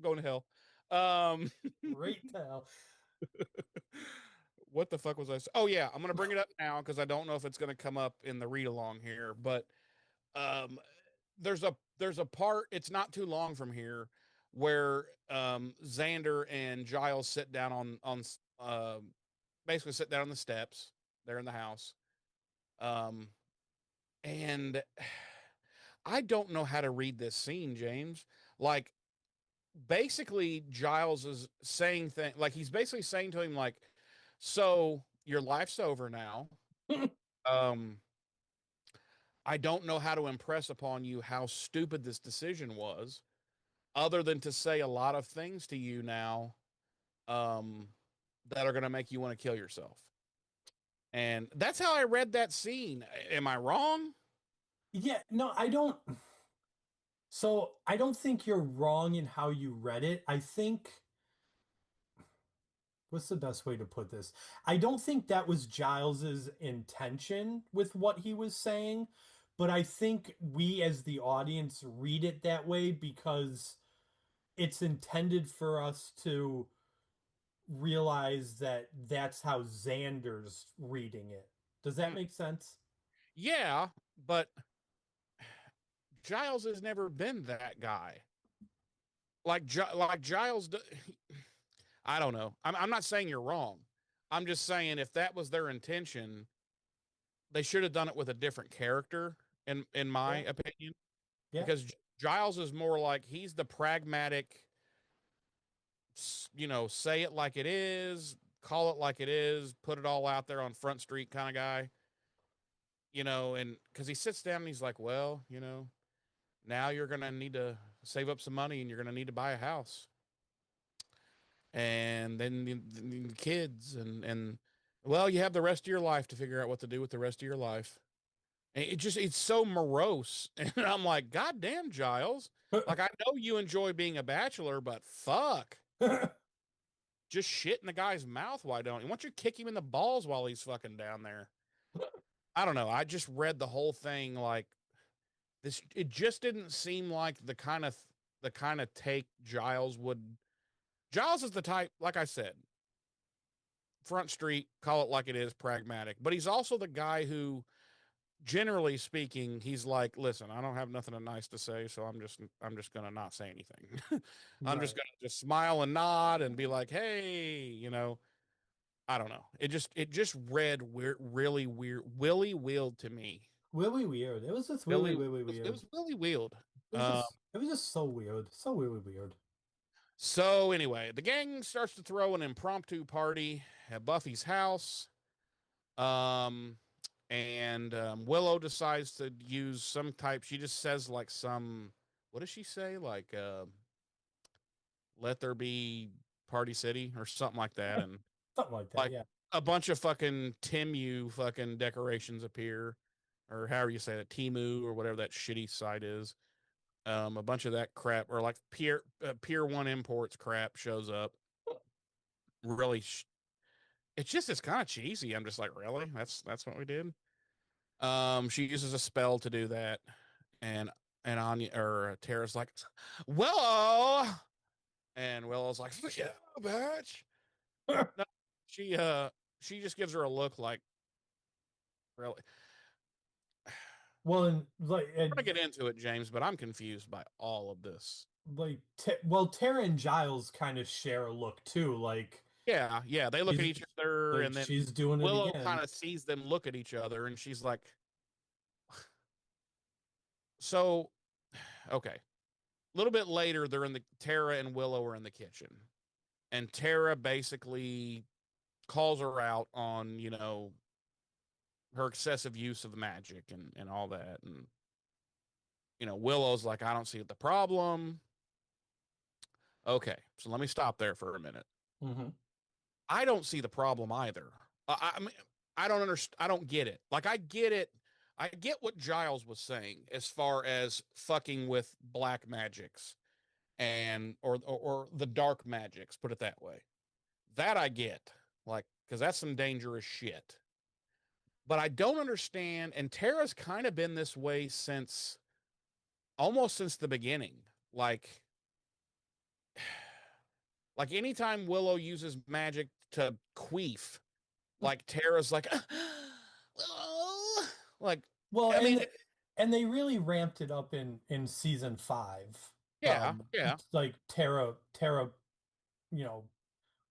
Going to hell. Great tell. What the fuck was I saying? Oh yeah, I'm gonna bring it up now because I don't know if it's gonna come up in the read along here. But um, there's a part. It's not too long from here where Xander and Giles sit down on basically sit down on the steps. They're in the house. And I don't know how to read this scene, James. Like, basically, Giles is saying things like he's basically saying to him, like, so your life's over now. um, I don't know how to impress upon you how stupid this decision was, other than to say a lot of things to you now um, that are going to make you want to kill yourself. And that's how I read that scene. Am I wrong? Yeah, no, I don't. So I don't think you're wrong in how you read it. I think, what's the best way to put this? I don't think that was Giles's intention with what he was saying, but I think we as the audience read it that way because it's intended for us to realize that that's how Xander's reading it. Does that make sense? Yeah, but Giles has never been that guy. Like Giles, I don't know. I'm not saying you're wrong. I'm just saying if that was their intention, they should have done it with a different character, in my opinion. Yeah. Because Giles is more like he's the pragmatic, say it like it is, call it like it is, put it all out there on Front Street kind of guy. And because he sits down and he's like, well, Now you're going to need to save up some money and you're going to need to buy a house. And then the kids and well, you have the rest of your life to figure out what to do with the rest of your life. And it's so morose. And I'm like, God damn, Giles. Like, I know you enjoy being a bachelor, but fuck. Just shit in the guy's mouth. Why don't you? Why don't you kick him in the balls while he's fucking down there? I don't know. I just read the whole thing like this. It just didn't seem like the kind of take Giles would. Giles is the type, like I said, front street, call it like it is, pragmatic. But he's also the guy who, generally speaking, he's like, listen, I don't have nothing nice to say, so I'm just gonna not say anything. I'm just Right. gonna just smile and nod and be like, hey. I don't know. It just read weird, really weird, willy weird to me. Really weird. It was just Really, really it weird. was really weird. It was just so weird. So really weird. So anyway, the gang starts to throw an impromptu party at Buffy's house. Um, and Willow decides to use some type. She just says like some. What does she say? Like, let there be Party City or something like that, and Something like that, like yeah. a bunch of fucking Timu fucking decorations appear, or however you say that, Timu or whatever that shitty site is. A bunch of that crap, or like Pier One Imports crap shows up. Really, it's kind of cheesy. I'm just like, really? That's what we did. She uses a spell to do that, and Anya or Tara's like, Willow, and Willow's like, yeah, bitch. No, she just gives her a look like, really. Well, and like, We're gonna get into it, James, but I'm confused by all of this. well, Tara and Giles kind of share a look too. Yeah, they look at each other, Like and then she's doing it Willow again. kind of sees them look at each other, and she's like, so, okay. A little bit later, Tara and Willow are in the kitchen, and Tara basically calls her out on, her excessive use of magic and all that. And, Willow's like, I don't see the problem. Okay, so let me stop there for a minute. Mm-hmm. I don't see the problem either. I mean, I don't understand. I don't get it. Like, I get it. I get what Giles was saying as far as fucking with black magics and or the dark magics, put it that way. That I get, like, because that's some dangerous shit. But I don't understand, and Tara's kind of been this way almost since the beginning. Like anytime Willow uses magic to queef, like Tara's like, Willow, like, Well, I mean, and they really ramped it up in season 5. yeah. Like Tara, you know,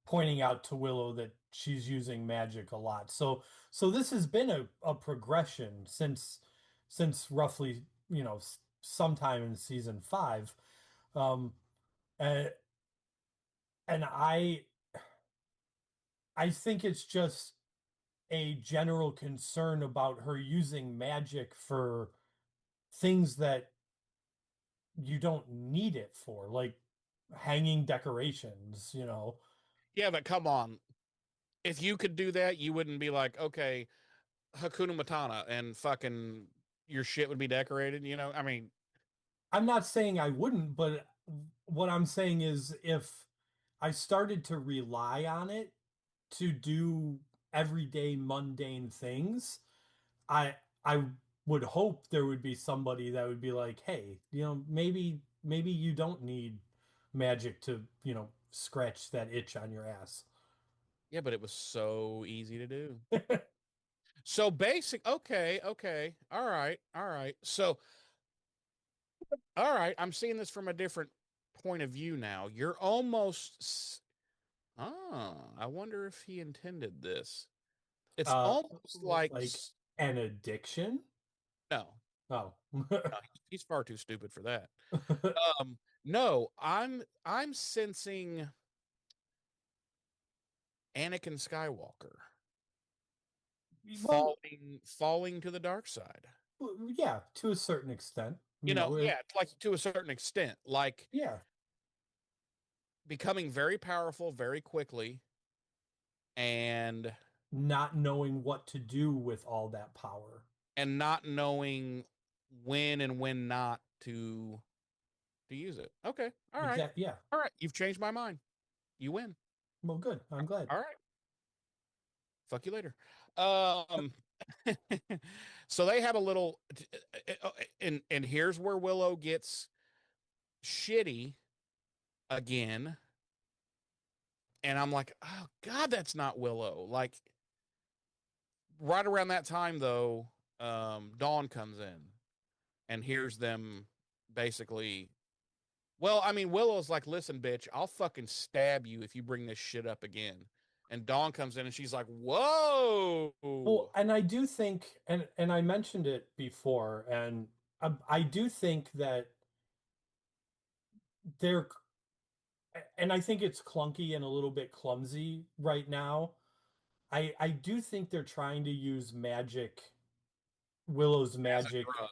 pointing out to Willow that she's using magic a lot. So this has been a progression since roughly, sometime in season 5. Um and and I think it's just a general concern about her using magic for things that you don't need it for, like hanging decorations. Yeah, but come on. If you could do that, you wouldn't be like, okay, Hakuna Matata and fucking your shit would be decorated, I mean, I'm not saying I wouldn't, but what I'm saying is if I started to rely on it to do everyday mundane things, I would hope there would be somebody that would be like, hey, maybe you don't need magic to, scratch that itch on your ass. yeah, but it was so easy to do. So okay, all right. So, all right, I'm seeing this from a different point of view now. You're almost, I wonder if he intended this. It's uh almost like, like an addiction. no, Oh. no, he's far too stupid for that. No, I'm sensing Anakin Skywalker Well, falling to the dark side. yeah, to a certain extent. Yeah, like to a certain extent, like yeah, becoming very powerful very quickly and not knowing what to do with all that power. not knowing when and when not to use it. Okay. All right. Exactly. Yeah. All right. You've changed my mind. You win. Well, good. I'm glad. All right. Fuck you later. Um so they have a little and here's where Willow gets shitty again. And I'm like, oh God, that's not Willow. Like right around that time though, Dawn comes in and hears them basically. Well, I mean, Willow's like, listen, bitch, I'll fucking stab you if you bring this shit up again. And Dawn comes in and she's like, whoa. Well, and I do think, and I mentioned it before, and I do think that they're, and I think it's clunky and a little bit clumsy right now. I do think they're trying to use magic, Willow's As a magic, drug.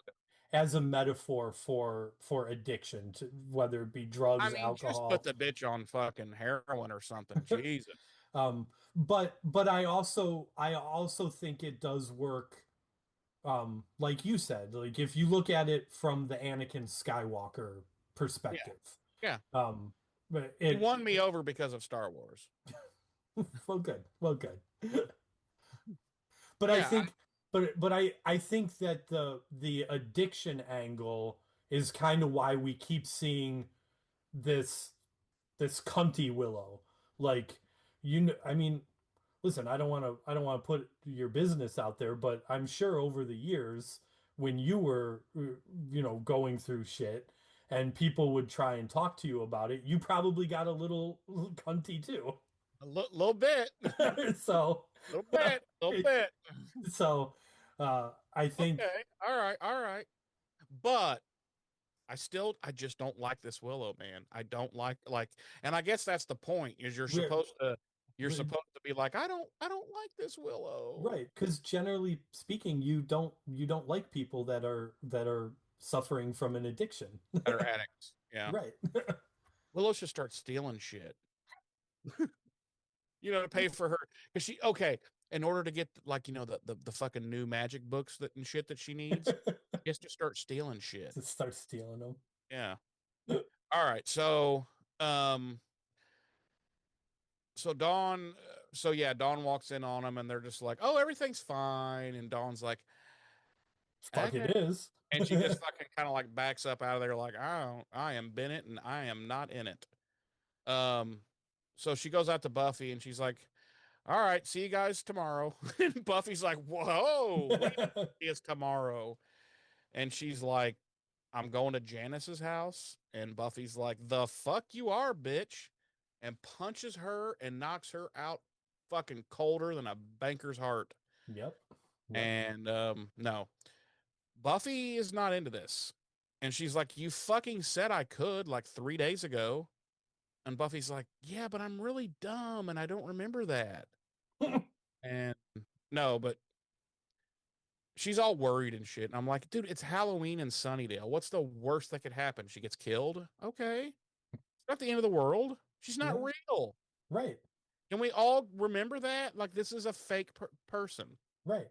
as a metaphor for addiction, to whether it be I drugs, mean, just put alcohol. the bitch on fucking heroin or something. Jesus. But I also think it does work. Like you said, like if you look at it from the Anakin Skywalker Yeah. perspective, Yeah. but He won me over because of Star Wars. well, good, well, good. But I Yeah. think, but I think that the addiction angle is kind of why we keep seeing this cunty Willow. Like, I mean, listen, I don't want to put your business out there, but I'm sure over the years when you were going through shit and people would try and talk to you about it, you probably got a little cunty too. A little bit. So Little bit. Little bit. so I think Okay. All right. All right. But I just don't like this Willow, man. I don't like, and I guess that's the point is you're we're supposed to be like, I don't like this Willow. right, because generally speaking, you don't like people that are suffering from an addiction. That are addicts. Yeah. Right. Willow should start stealing shit. To pay for her because okay, in order to get like the fucking new magic books and shit that she needs, she has to start stealing shit. To start stealing them. Yeah. All right. Um so Dawn Dawn walks in on them and they're just like, oh, everything's fine, and Dawn's like, Fuck okay. it is. And she just fucking kind of like backs up out of there like, I am Bennett and I am not in it. So she goes out to Buffy and she's like, all right, see you guys tomorrow. And Buffy's like, whoa, what do you mean see us tomorrow? And she's like, I'm going to Janice's house. And Buffy's like, the fuck you are, bitch. And punches her and knocks her out fucking colder than a banker's heart. Yep. And no, Buffy is not into this. And she's like, you fucking said I could like 3 days ago. And Buffy's like, yeah, but I'm really dumb and I don't remember that. And no, but she's all worried and shit. And I'm like, dude, it's Halloween in Sunnydale. What's the worst that could happen? She gets killed? Okay. It's not the end of the world. She's not Yeah. real. Right. Can we all remember that? Like, this is a fake person Right.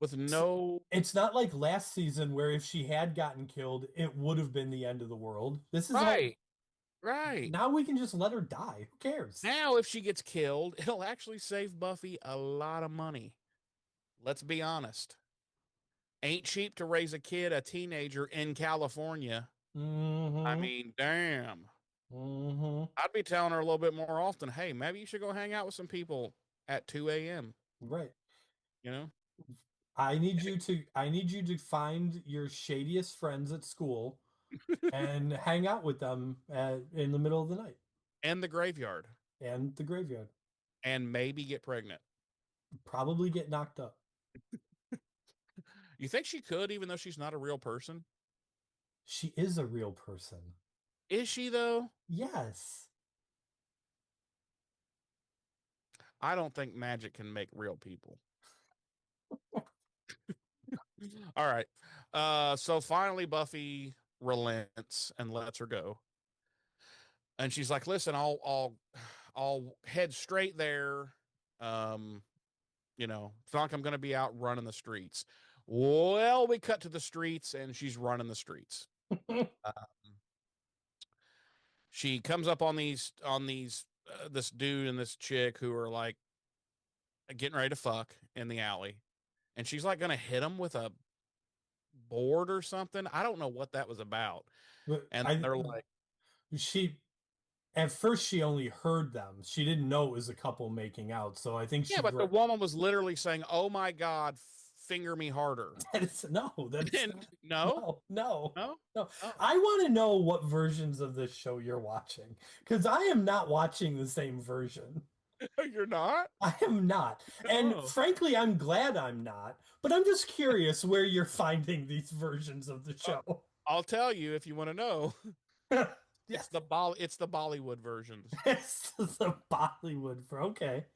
with no. It's not like last season where if she had gotten killed, it would have been the end of the world. This is Right. Right. now we can just let her die. Who cares? Now, if she gets killed, it'll actually save Buffy a lot of money. Let's be honest. Ain't cheap to raise a teenager in California. Mm-hmm. I mean, damn. Mm-hmm. I'd be telling her a little bit more often, hey, maybe you should go hang out with some people at 2 a.m. Right. You know? I need you to find your shadiest friends at school and hang out with them in the middle of the night. And the graveyard. And the graveyard. And maybe get pregnant. Probably get knocked up. You think she could, even though she's not a real person? She is a real person. Is she, though? Yes. I don't think magic can make real people. All right. So finally, Buffy relents and lets her go. And she's like, "Listen, I'll head straight there. It's not like I'm going to be out running the streets." Well, we cut to the streets, and she's running the streets. She comes up on these this dude and this chick who are like getting ready to fuck in the alley, and she's like going to hit him with a board or something. I don't know what that was about. And they're like, she at first she only heard them. She didn't know it was a couple making out. So I think yeah, she but the woman was literally saying, "Oh my God, finger me harder." that's no, that's no, no. no. No, Oh. I want to know what versions of this show you're watching because I am not watching the same version. You're not? I am not. And Oh. frankly, I'm glad I'm not. But I'm just curious where you're finding these versions of the show. I'll tell you if you want to know. Yeah. It's the Bollywood versions. It's the Bollywood. Okay.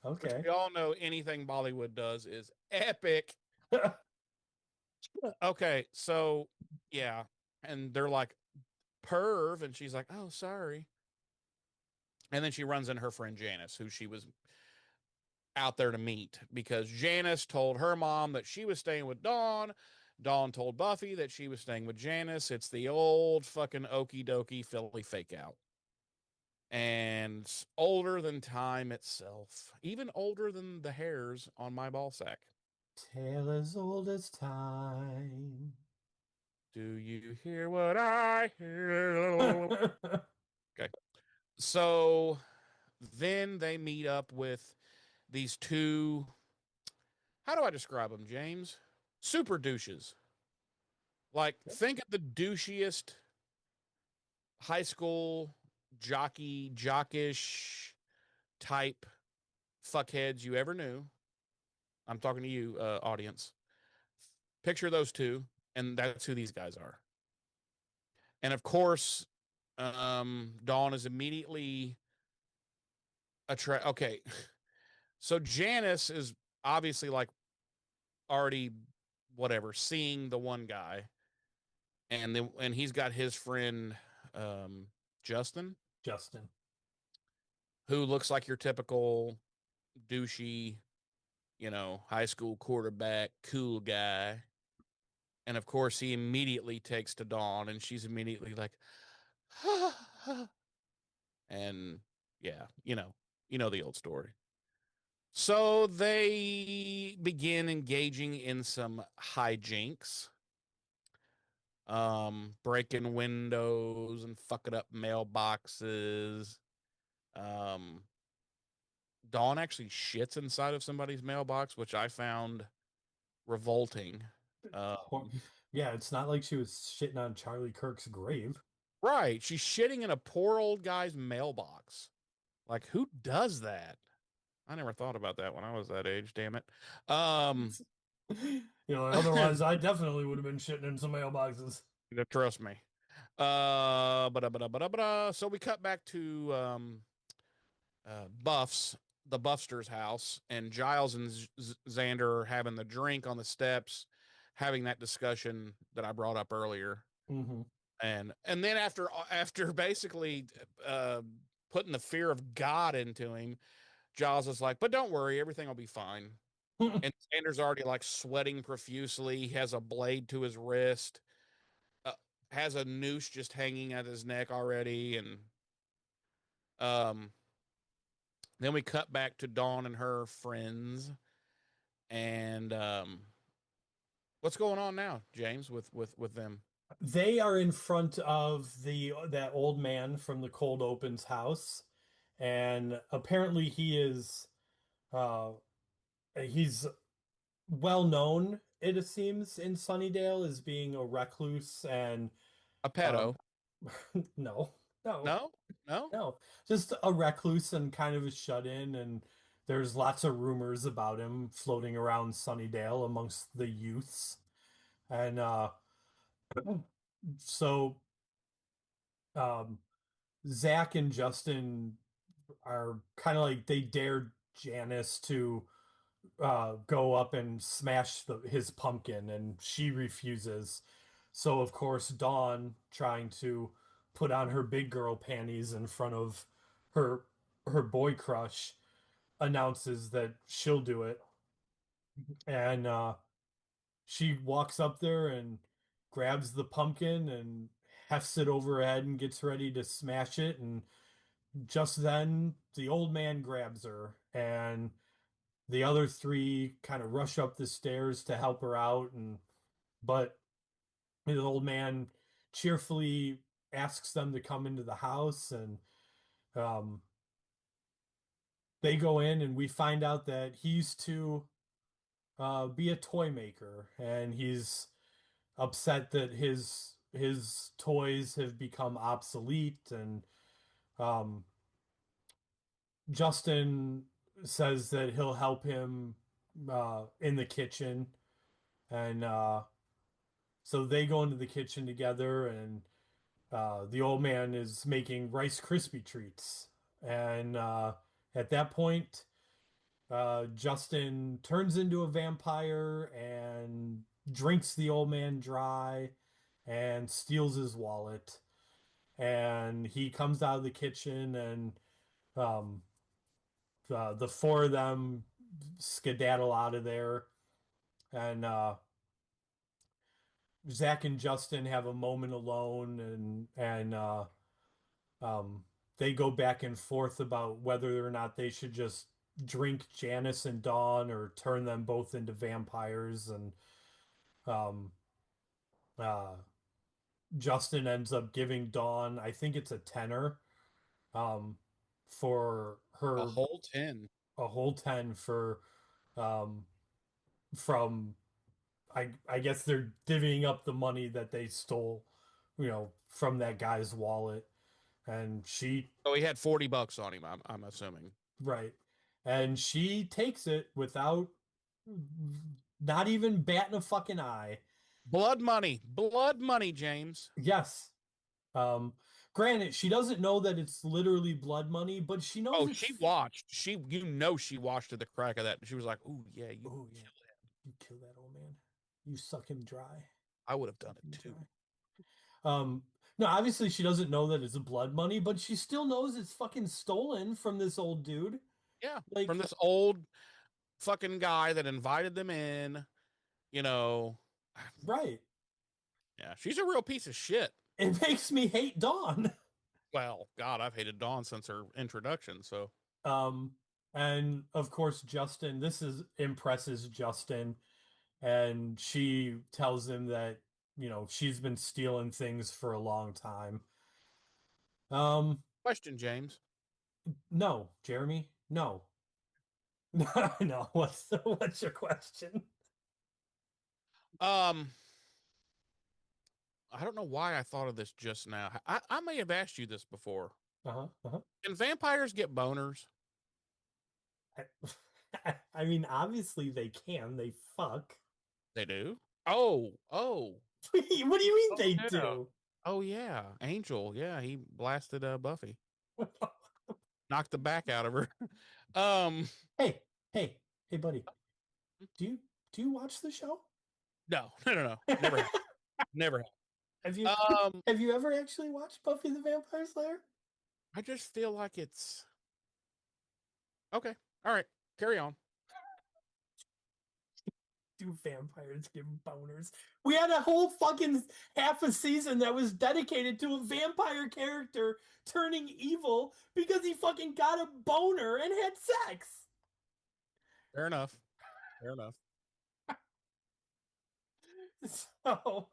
Which Okay. we all know anything Bollywood does is epic. Okay, so yeah. And they're like, "Perv," and she's like, "Oh, sorry." And then she runs into her friend Janice, who she was out there to meet, because Janice told her mom that she was staying with Dawn. Dawn told Buffy that she was staying with Janice. It's the old fucking okie dokie Philly fake out. And older than time itself, even older than the hairs on my ball sack. Tale as old as time. Do you hear what I hear? Okay. So then they meet up with these two. How do I describe them, James? Super douches. Like, think of the douchiest high school jockish type fuckheads you ever knew. I'm talking to you, audience. Picture those two, and that's who these guys are. And of course, Dawn is immediately okay. So Janice is obviously like already whatever seeing the one guy, and he's got his friend Justin, who looks like your typical douchey, high school quarterback, cool guy. And of course, he immediately takes to Dawn, and she's immediately like, and yeah, you know the old story. So they begin engaging in some hijinks, breaking windows and fucking up mailboxes. Dawn actually shits inside of somebody's mailbox, which I found revolting. Yeah, it's not like she was shitting on Charlie Kirk's grave. Right. She's shitting in a poor old guy's mailbox. Like, who does that? I never thought about that when I was that age, damn it. Otherwise I definitely would have been shitting in some mailboxes. Trust me. So we cut back to the Buffster's house, and Giles and Xander are having the drink on the steps, having that discussion that I brought up earlier. Mm-hmm. And then after basically putting the fear of God into him, Giles is like, "But don't worry, everything will be fine." And Xander's already like sweating profusely. He has a blade to his wrist, has a noose just hanging at his neck already, and then we cut back to Dawn and her friends, and what's going on now, James, with them? They are in front of that old man from the Cold Opens house, and apparently he's well known, it seems, in Sunnydale as being a recluse and A pedo? no, just a recluse and kind of a shut-in, and there's lots of rumors about him floating around Sunnydale amongst the youths. And so Zach and Justin are kind of like, they dared Janice to go up and smash his pumpkin, and she refuses. So of course Dawn, trying to put on her big girl panties in front of her her boy crush, announces that she'll do it. And she walks up there and grabs the pumpkin and hefts it over her head and gets ready to smash it. And just then, the old man grabs her, and the other three kind of rush up the stairs to help her out. And but the old man cheerfully asks them to come into the house, and um, they go in, and we find out that he used to be a toy maker, and he's upset that his toys have become obsolete. And um, Justin says that he'll help him in the kitchen, and so they go into the kitchen together, and the old man is making Rice Krispie treats. And at that point, Justin turns into a vampire and drinks the old man dry and steals his wallet. And he comes out of the kitchen, and um, the four of them skedaddle out of there. And Zach and Justin have a moment alone, and um, they go back and forth about whether or not they should just drink Janice and Dawn or turn them both into vampires. And um, uh, Justin ends up giving Dawn, I think it's a tenner, um, for A her whole 10. a whole 10 for um, from I guess they're divvying up the money that they stole, from that guy's wallet. And she So he had $40 on him, I'm assuming. right. And she takes it without not even batting a fucking eye. Blood money, James. Yes. Um, Granted, she doesn't know that it's literally blood money, but she knows Oh, it's she watched. She watched to the crack of that. She was like, "Ooh, yeah, you oh yeah, you kill that old man. You suck him dry. I would have done Suck him it too." dry. No, obviously she doesn't know that it's blood money, but she still knows it's fucking stolen from this old dude. Yeah, Like, from this old fucking guy that invited them in, you know. right. Yeah, she's a real piece of shit. It makes me hate Dawn. Well, God, I've hated Dawn since her introduction, so. Um, and of course, Justin, this is impresses Justin, and she tells him that, she's been stealing things for a long time. Um, Question, James. no, Jeremy, no. No, what's your question? Um, I don't know why I thought of this just now. I may have asked you this before. Uh-huh, uh-huh. Can vampires get boners? I mean, obviously they can. They fuck. They do. Oh. What do you mean they yeah. do? Oh yeah, Angel. Yeah, he blasted Buffy, knocked the back out of her. Hey, buddy. Do you watch the show? No, never have. Never have. Have you ever actually watched Buffy the Vampire Slayer? I just feel like it's okay. All right, carry on. Do vampires give boners? We had a whole fucking half a season that was dedicated to a vampire character turning evil because he fucking got a boner and had sex. Fair enough. So,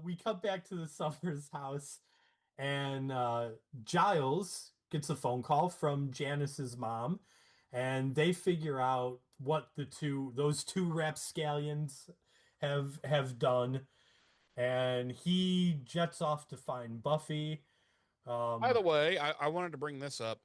we cut back to the Summers house, and Giles gets a phone call from Janice's mom, and they figure out what those two rapscallions have done, and he jets off to find Buffy. By the way, I wanted to bring this up.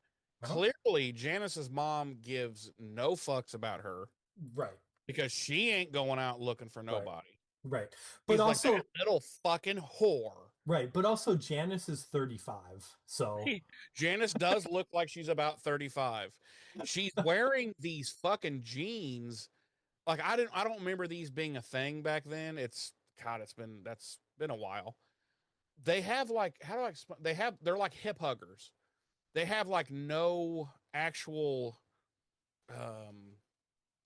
Uh-huh. Clearly, Janice's mom gives no fucks about her, right? Because she ain't going out looking for nobody. Right. But She's also like that little fucking whore. Right, but also Janice is 35, so Janice does look like she's about 35. She's wearing these fucking jeans. Like I don't remember these being a thing back then. It's God, that's been a while. They have like, how do I explain? They're like hip huggers. They have like no actual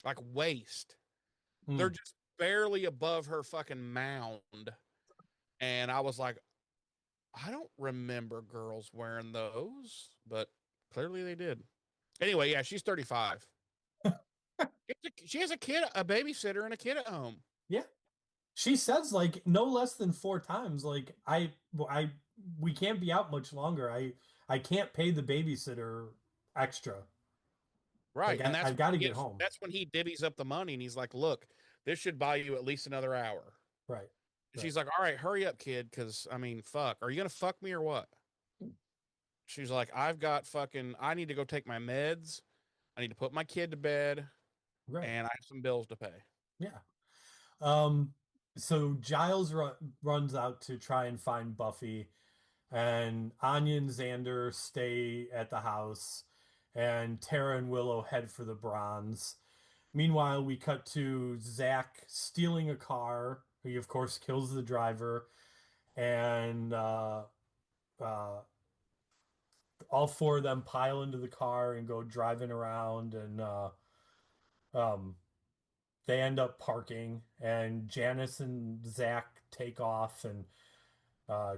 like waist. They're Mm. just barely above her fucking mound. And I was like, I don't remember girls wearing those, but clearly they did. Anyway, yeah, she's 35. She has a kid, a babysitter, and a kid at home. Yeah. She says like no less than 4 times, like we can't be out much longer. I can't pay the babysitter extra. Right. Like And I've got to get home. that's when he divvies up the money and he's like, look, this should buy you at least another hour. Right. And she's like, all right, hurry up, kid, because I mean, fuck. Are you gonna fuck me or what? She's like, I need to go take my meds. I need to put my kid to bed. Right. And I have some bills to pay. Yeah. So Giles runs out to try and find Buffy, and Anya and Xander stay at the house, and Tara and Willow head for the bronze. Meanwhile, we cut to Zach stealing a car. He, of course, kills the driver, and uh, all four of them pile into the car and go driving around, and um, they end up parking, and Janice and Zach take off, and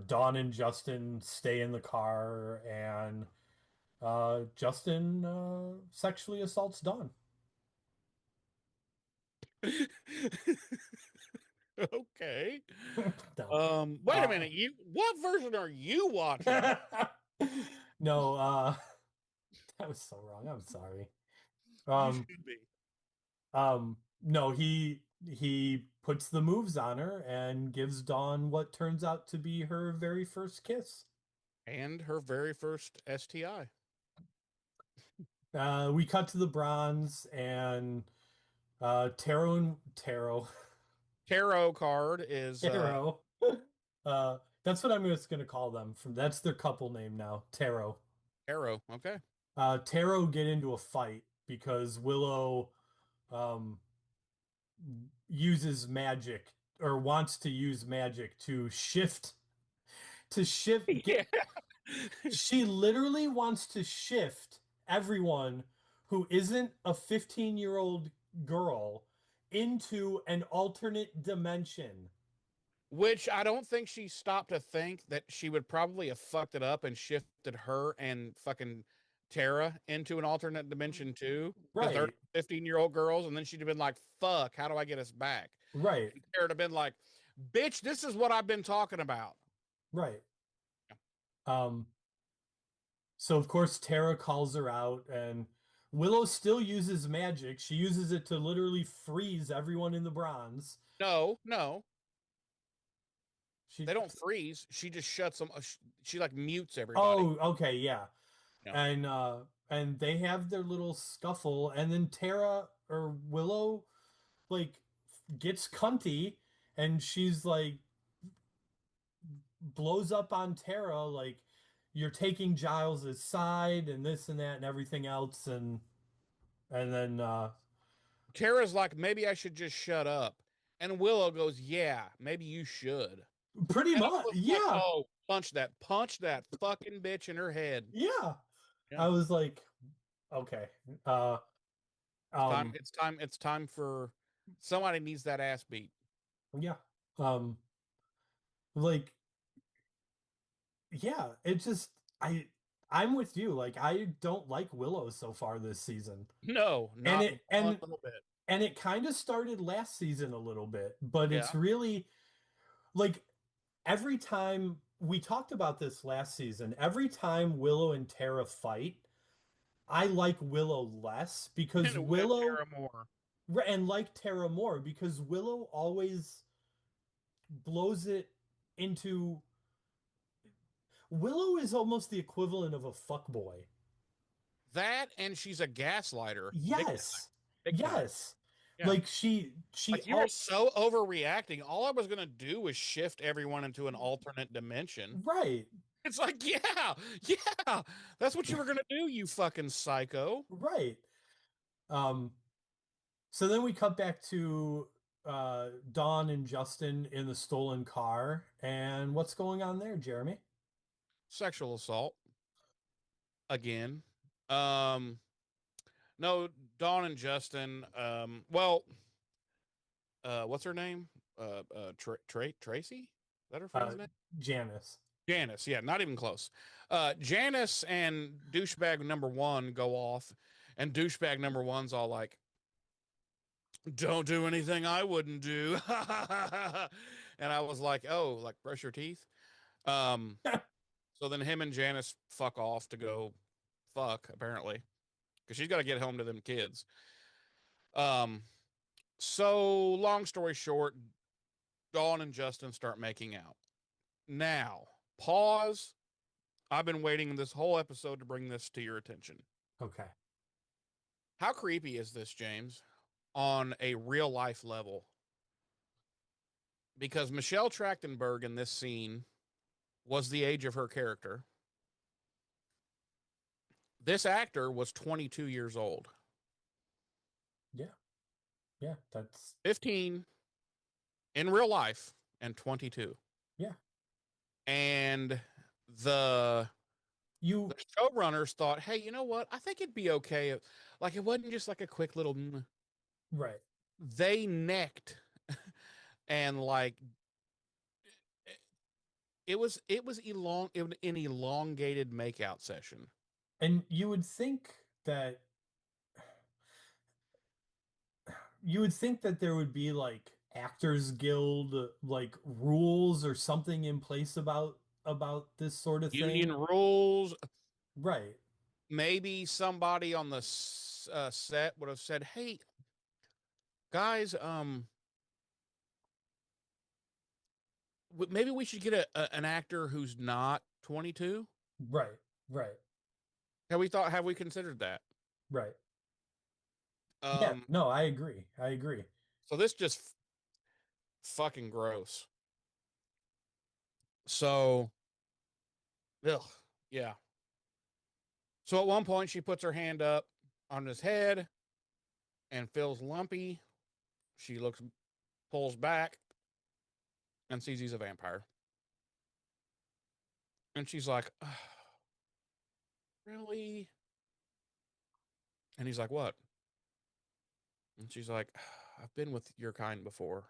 Dawn and Justin stay in the car, and Justin sexually assaults Dawn. Okay. No. Wait a minute. What version are you watching? No, that was so wrong. I'm sorry. You should be. No, he puts the moves on her and gives Dawn what turns out to be her very first kiss. And her very first STI. We cut to the bronze, and Tarot Card is Tarot. That's what I'm just gonna call them. That's their couple name now. Tarot. Arrow. Okay. Tarot get into a fight because Willow uses magic, or wants to use magic to shift Yeah. She literally wants to shift everyone who isn't a 15-year-old girl into an alternate dimension. Which I don't think she stopped to think that she would probably have fucked it up and shifted her and fucking Tara into an alternate dimension too. Because they're Right. 15-year-old girls, and then she'd have been like, fuck, how do I get us back? Right. And Tara would have been like, bitch, this is what I've been talking about. Right. So of course Tara calls her out, and Willow still uses magic. She uses it to literally freeze everyone in the bronze. No. They don't freeze. She just shuts them. She like mutes everybody. Oh, okay, yeah. And they have their little scuffle, and then Tara or Willow like gets cunty, and she's like blows up on Tara, like, you're taking Giles's side and this and that and everything else, and then Tara's like, maybe I should just shut up. And Willow goes, yeah, maybe you should. Pretty much, yeah. Like, oh, punch that fucking bitch in her head. Yeah. I was like, okay. It's time for somebody needs that ass beat. Yeah. Like, yeah, it just I'm with you. Like, I don't like Willow so far this season. No, not a little bit. And it kind of started last season a little bit, but it's really like every time we talked about this last season, every time Willow and Tara fight, I like Willow less because Willow Tara more. And like Tara more because Willow always blows it into. Willow is almost the equivalent of a fuckboy. That, and she's a gaslighter. Yes. Big time. Yes. Yeah. Like she like you were so overreacting. All I was gonna do was shift everyone into an alternate dimension. Right. It's like, yeah, that's what you were gonna do, you fucking psycho. Right. So then we cut back to Dawn and Justin in the stolen car. And what's going on there, Jeremy? Sexual assault again. Um, no, Dawn and Justin. What's her name? Tracy? Is that her friend's name? Janice. Janice. Yeah, not even close. Janice and douchebag number one go off, and douchebag number one's all like, "Don't do anything I wouldn't do," and I was like, "Oh, like brush your teeth." Um, so then him and Janice fuck off to go fuck apparently because she's got to get home to them kids. Um, so long story short, Dawn and Justin start making out. Now, pause. I've been waiting this whole episode to bring this to your attention. Okay. How creepy is this, James, on a real life level? Because Michelle Trachtenberg in this scene was the age of her character. This actor was 22 years old. Yeah. Yeah, that's 15 in real life and 22. Yeah. And the showrunners thought, hey, you know what? I think it'd be okay if, like, it wasn't just like a quick little right. They necked and like it was an elongated makeout session. And you would think that there would be like Actors Guild like rules or something in place about this sort of Union thing. rules. Right. Maybe somebody on the set would have said, "Hey, guys, maybe we should get an actor who's not 22." Right. Right. Have we considered that? Right. Yeah, no, I agree. So this just fucking gross. So, ugh, yeah. So at one point, she puts her hand up on his head and feels lumpy. She pulls back, and sees he's a vampire. And she's like, really? And he's like, what? And she's like, I've been with your kind before.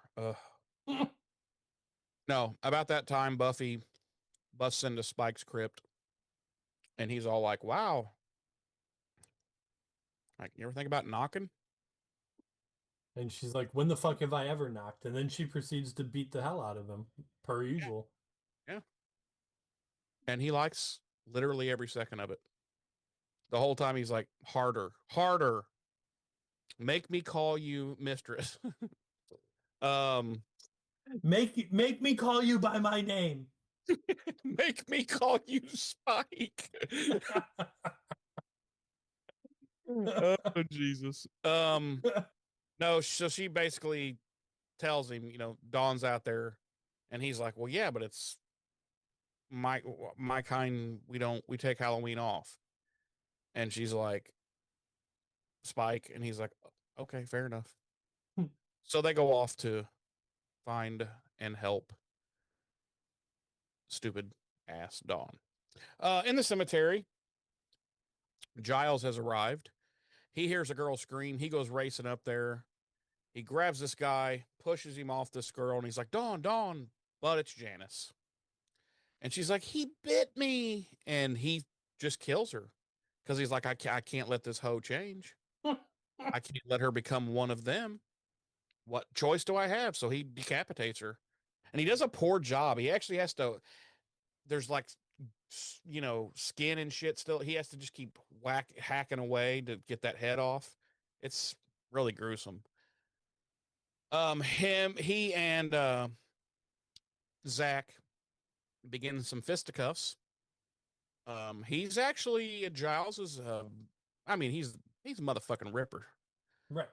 No, about that time, Buffy busts into Spike's crypt, and he's all like, wow. Like, you ever think about knocking? And she's like, when the fuck have I ever knocked? And then she proceeds to beat the hell out of him, per usual. Yeah. And he likes literally every second of it. The whole time he's like, harder, harder. Make me call you mistress. Make me call you by my name. Make me call you Spike. Oh, Jesus. No, so she basically tells him, Dawn's out there, and he's like, well, yeah, but it's my kind. We take Halloween off. And she's like, Spike, and he's like, okay, fair enough. So they go off to find and help stupid ass Dawn. In the cemetery, Giles has arrived. He hears a girl scream. He goes racing up there. He grabs this guy, pushes him off this girl, and he's like, Dawn, Dawn. But it's Janice. And she's like, he bit me. And he just kills her because he's like, I can't let this hoe change. I can't let her become one of them. What choice do I have? So he decapitates her. And he does a poor job. He actually has to, there's like, skin and shit still. He has to just keep hacking away to get that head off. It's really gruesome. He and Zach begin some fisticuffs. He's actually Giles's. He's a motherfucking ripper. Right.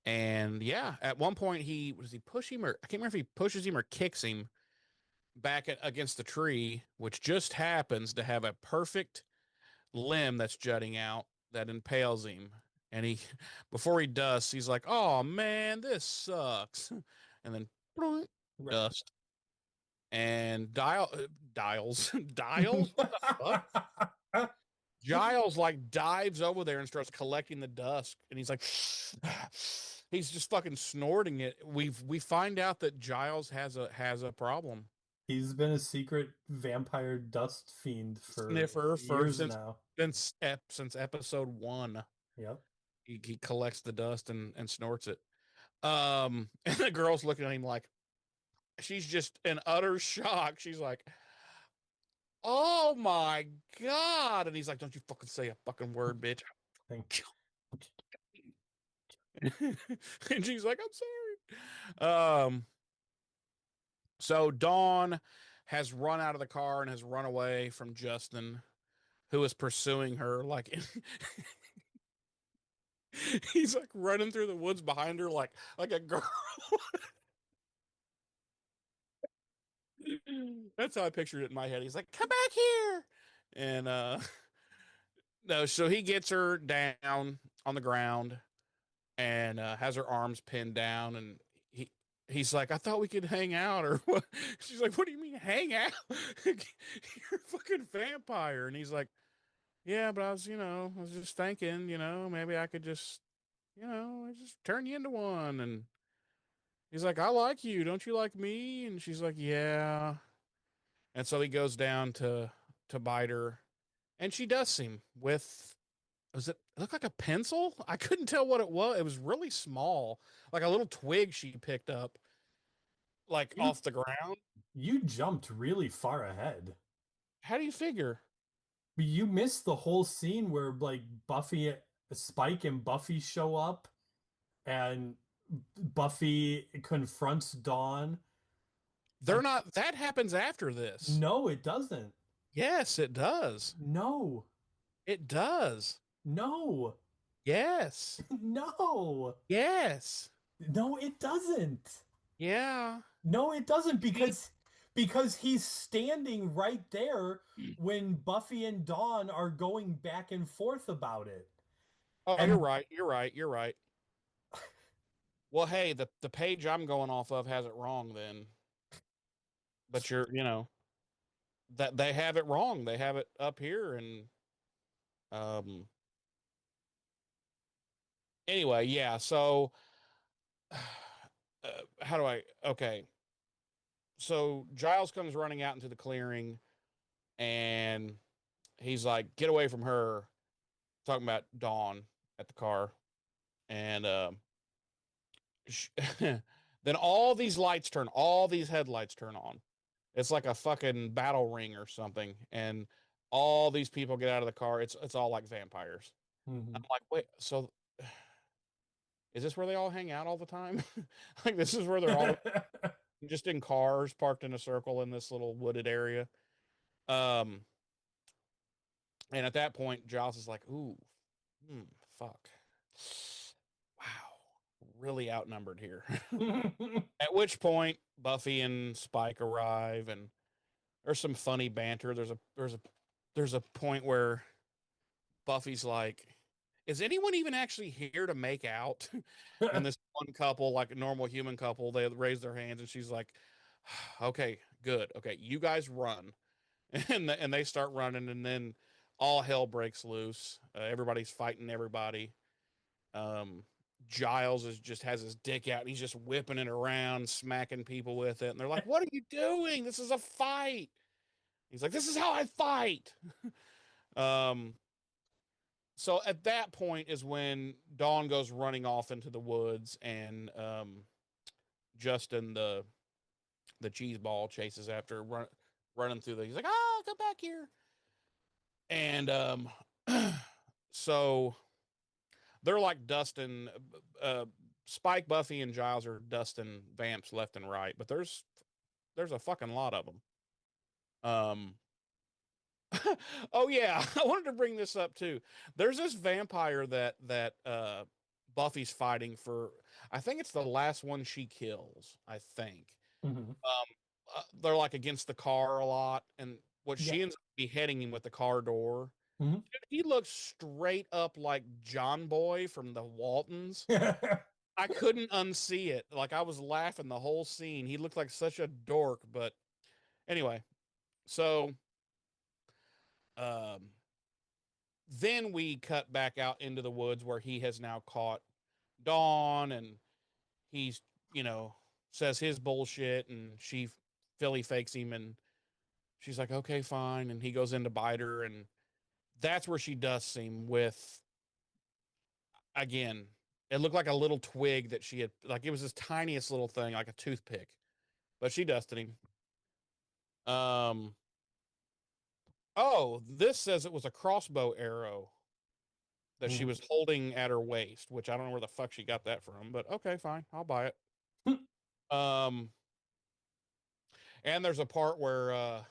And yeah, at one point he push him, or I can't remember if he pushes him or kicks him back against the tree, which just happens to have a perfect limb that's jutting out that impales him. And he, before he dusts, he's like, "Oh man, this sucks," and then bloink, Right. dust. And dials, dials. What the fuck? Giles like dives over there and starts collecting the dust, and he's like, he's just fucking snorting it. We find out that Giles has a problem. He's been a secret vampire dust fiend for Sniffer for years now. since episode 1. Yep. He collects the dust and snorts it. And the girl's looking at him like she's just in utter shock. She's like, "Oh my god!" And he's like, "Don't you fucking say a fucking word, bitch." Thank And she's like, "I'm sorry." So Dawn has run out of the car and has run away from Justin, who is pursuing her. Like he's like running through the woods behind her, like a girl. That's how I pictured it in my head. He's like, "Come back here," and no. So he gets her down on the ground and has her arms pinned down, and he's like, "I thought we could hang out," or what? She's like, "What do you mean hang out? You're a fucking vampire." And he's like, "Yeah, but I was just thinking, maybe I could just, I just turn you into one." And he's like, "I like you. Don't you like me?" And she's like, "Yeah." And so he goes down to bite her, and she dusts him with, it looked like a pencil? I couldn't tell what it was. It was really small, like a little twig she picked up, like you. off the ground. You jumped really far ahead. How do you figure? You missed the whole scene where like Spike and Buffy show up and Buffy confronts Dawn. They're not, that happens after this. No, it doesn't. Yes, it does. No. It does. No. Yes. No. Yes. No, it doesn't. Yeah. No, it doesn't because he's standing right there when Buffy and Dawn are going back and forth about it. Oh, And you're right. You're right. You're right. Well, hey, the page I'm going off of has it wrong then. But that they have it wrong. They have it up here and um anyway, yeah, so how do I okay. So Giles comes running out into the clearing and he's like, "Get away from her," talking about Dawn at the car. And then all these headlights turn on. It's like a fucking battle ring or something. And all these people get out of the car. It's all like vampires. Mhm. I'm like, wait, so is this where they all hang out all the time? Like this is where they're all just in cars parked in a circle in this little wooded area. Um, and at that point, Giles is like, "Ooh, fuck, wow, really outnumbered here." At which point, Buffy and Spike arrive, and there's some funny banter. There's a point where Buffy's like, "Is anyone even actually here to make out?" And this one couple, like a normal human couple, they raise their hands, and she's like, "Okay, good. Okay, you guys run," and they start running, and then all hell breaks loose. Everybody's fighting everybody. Um, Giles just has his dick out. And he's just whipping it around, smacking people with it, and they're like, "What are you doing? This is a fight." He's like, "This is how I fight." um, so at that point is when Dawn goes running off into the woods, and Justin the cheese ball chases after running through he's like, "Ah, come back here." And so they're like dusting Spike, Buffy, and Giles are dusting vamps left and right, but there's a fucking lot of them. Oh yeah, I wanted to bring this up too. There's this vampire that Buffy's fighting for. I think it's the last one she kills. I think. Mhm. They're like against the car a lot, and what Yeah. she ends up beheading him with the car door. Mhm. He looks straight up like John Boy from the Waltons. I couldn't unsee it. Like, I was laughing the whole scene. He looked like such a dork, but anyway. So, um, then we cut back out into the woods where he has now caught Dawn, and he's, you know, says his bullshit, and she Philly fakes him, and she's like, okay, fine. And he goes in to bite her, and that's where she dusts him with, again, it looked like a little twig that she had, like, it was this tiniest little thing, like a toothpick, but she dusted him. Um, oh, this says it was a crossbow arrow that she Mhm. was holding at her waist, which I don't know where the fuck she got that from, but okay, fine, I'll buy it. Um, and there's a part where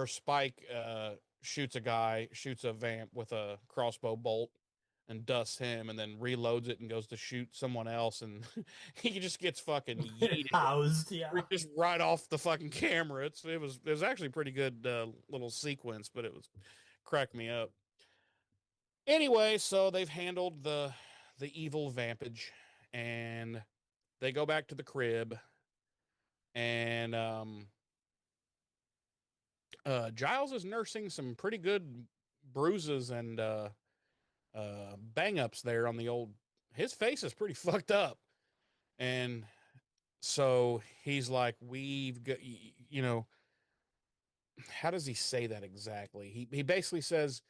Spike shoots a guy, shoots a vamp with a crossbow bolt and dusts him, and then reloads it and goes to shoot someone else, and he just gets fucking yeeted Housed, yeah. just right off the fucking camera. It was actually a pretty good little sequence, but it was cracked me up. Anyway, so they've handled the evil vampage, and they go back to the crib, and Giles is nursing some pretty good bruises and bang ups there on the old. His face is pretty fucked up, and so he's like, "We've got, you know." How does he say that exactly? He basically says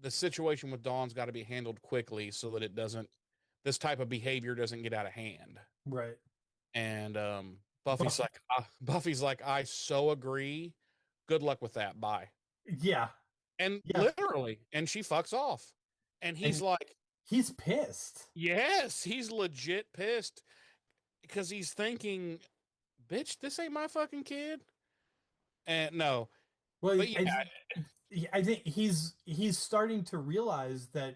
the situation with Dawn's got to be handled quickly so that it doesn't, this type of behavior doesn't get out of hand. Right. And Buffy's like, I so agree. Good luck with that. Bye. Yeah. And Yeah. literally, and she fucks off. And he's And like, he's pissed. yes, he's legit pissed because he's thinking, bitch, this ain't my fucking kid. And no, Well, but yeah, I think he's starting to realize that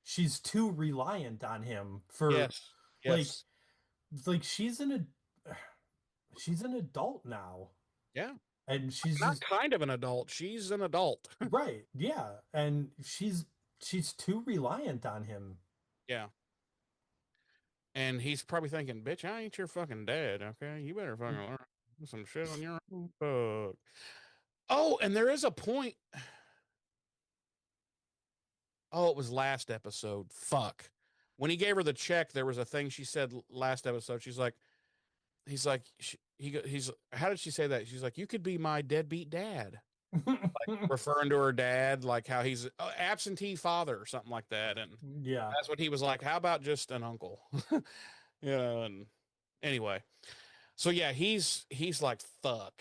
she's too reliant on him for yes, like yes, she's an adult now, yeah. and she's Not just kind of an adult. She's an adult. right. Yeah, and she's too reliant on him. Yeah. And he's probably thinking, bitch, I ain't your fucking dad, okay? You better fucking learn some shit on your own. Fuck. Oh, and there is a point. Oh, it was last episode. Fuck. When he gave her the check, there was a thing she said last episode. She's like, he's like, he's, how did she say that? She's like, you could be my deadbeat dad. Referring to her dad, like how he's absentee father or something like that. And Yeah. that's what he was like. How about just an uncle? You know, and anyway. So yeah, he's like, fuck.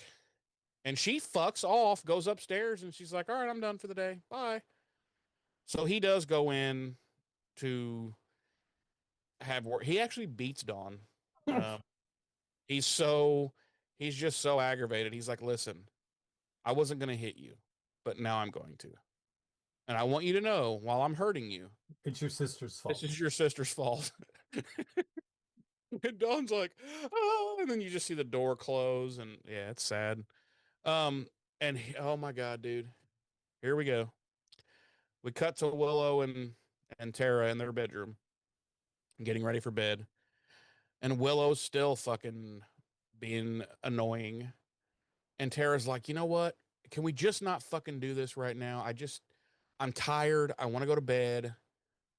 And she fucks off, goes upstairs, and she's like, all right, I'm done for the day. Bye. So he does go in to have work. He actually beats Dawn. Um, he's so he's just so aggravated. He's like, listen, I wasn't gonna hit you, but now I'm going to. And I want you to know while I'm hurting you, It's your sister's fault. this is your sister's fault. And Dawn's like, oh, and then you just see the door close, and yeah, it's sad. Um, oh my god, dude, here we go. We cut to Willow and Tara in their bedroom, getting ready for bed, and Willow's still fucking being annoying. And Tara's like, you know what? Can we just not fucking do this right now? I'm tired. I want to go to bed.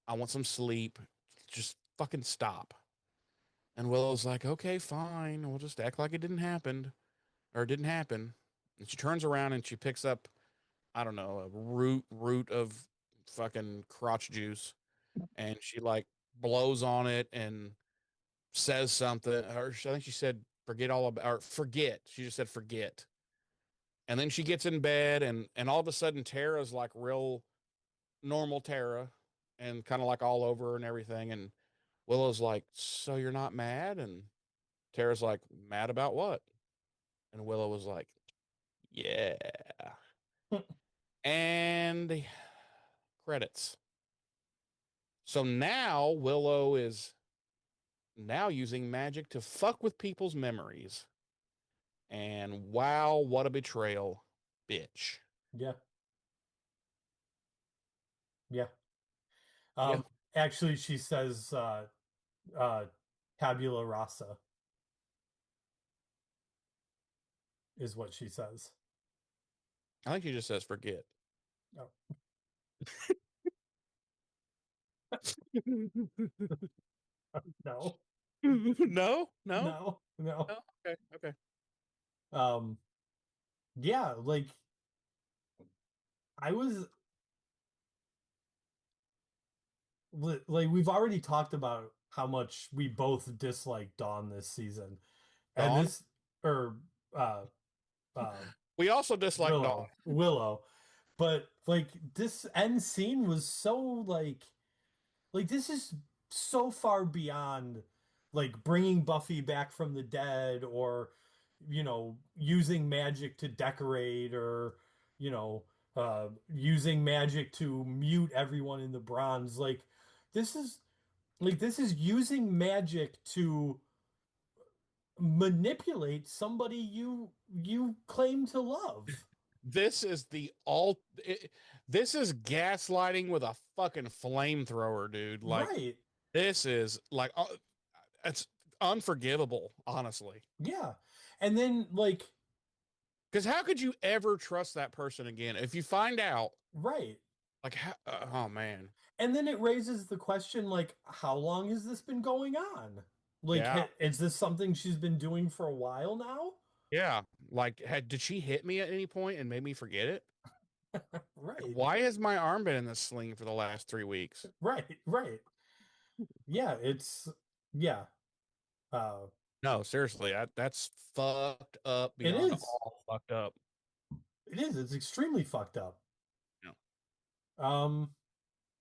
I want some sleep. Just fucking stop. And Willow's like, okay, fine. We'll just act like it didn't happen or it didn't happen. And she turns around and she picks up, I don't know, a root of fucking crotch juice. And she like blows on it and says something. Or I think she said, forget all about, or forget. She just said, forget. And then she gets in bed and all of a sudden Tara's like real normal Tara and kind of like all over her and everything. And Willow's like, so you're not mad? And Tara's like, mad about what? And Willow was like, yeah. And credits. So now Willow is now using magic to fuck with people's memories. And wow, what a betrayal, bitch. Yeah. Yeah. Yeah. Actually, she says tabula rasa is what she says. I think he just says forget. Oh. No. No. No. No. Oh, okay. Okay. Um, yeah, like I was like we've already talked about how much we both dislike Dawn this season. And Dawn. this or uh uh We also dislike Dawn. Willow. But like this end scene was so like this is so far beyond like bringing Buffy back from the dead or using magic to decorate or you know using magic to mute everyone in the bronze this is this is using magic to manipulate somebody you claim to love. This is this is gaslighting with a fucking flamethrower, dude. Like Right. this is like it's unforgivable, honestly. Yeah. And then Because how could you ever trust that person again if you find out? right. Like, oh man, And then it raises the question, how long has this been going on? yeah, Is this something she's been doing for a while now? yeah. Like, did she hit me at any point and made me forget it? Like, Right. why has my arm been in this sling for the last 3 weeks? Right. Right. Yeah. Yeah. Uh, No, seriously, that's fucked up it beyond is. all fucked up. It is. It's extremely fucked up. No.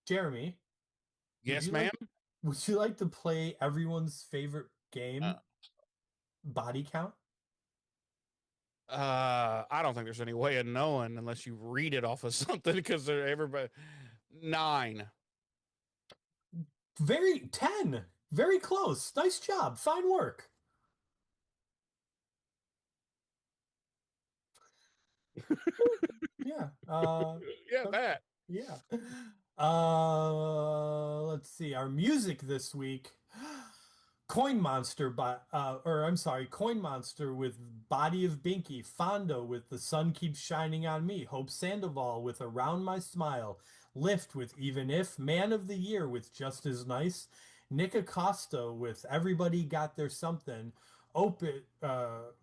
Jeremy, would Yes, you ma'am. like to play everyone's favorite Uh, game, Body Count? I don't think there's any way of knowing unless you read it off of something because everybody 9. Very 10. Very close. Nice job. Fine work. Yeah. Yeah, that. Yeah. Let's see. Our music this week. Coin Monster Coin Monster with Body of Binky, Fondo with The Sun Keeps Shining on Me, Hope Sandoval with Around My Smile, Lift with Even If, Man of the Year with Just As Nice, Nick Acosta with Everybody Got Their Something, the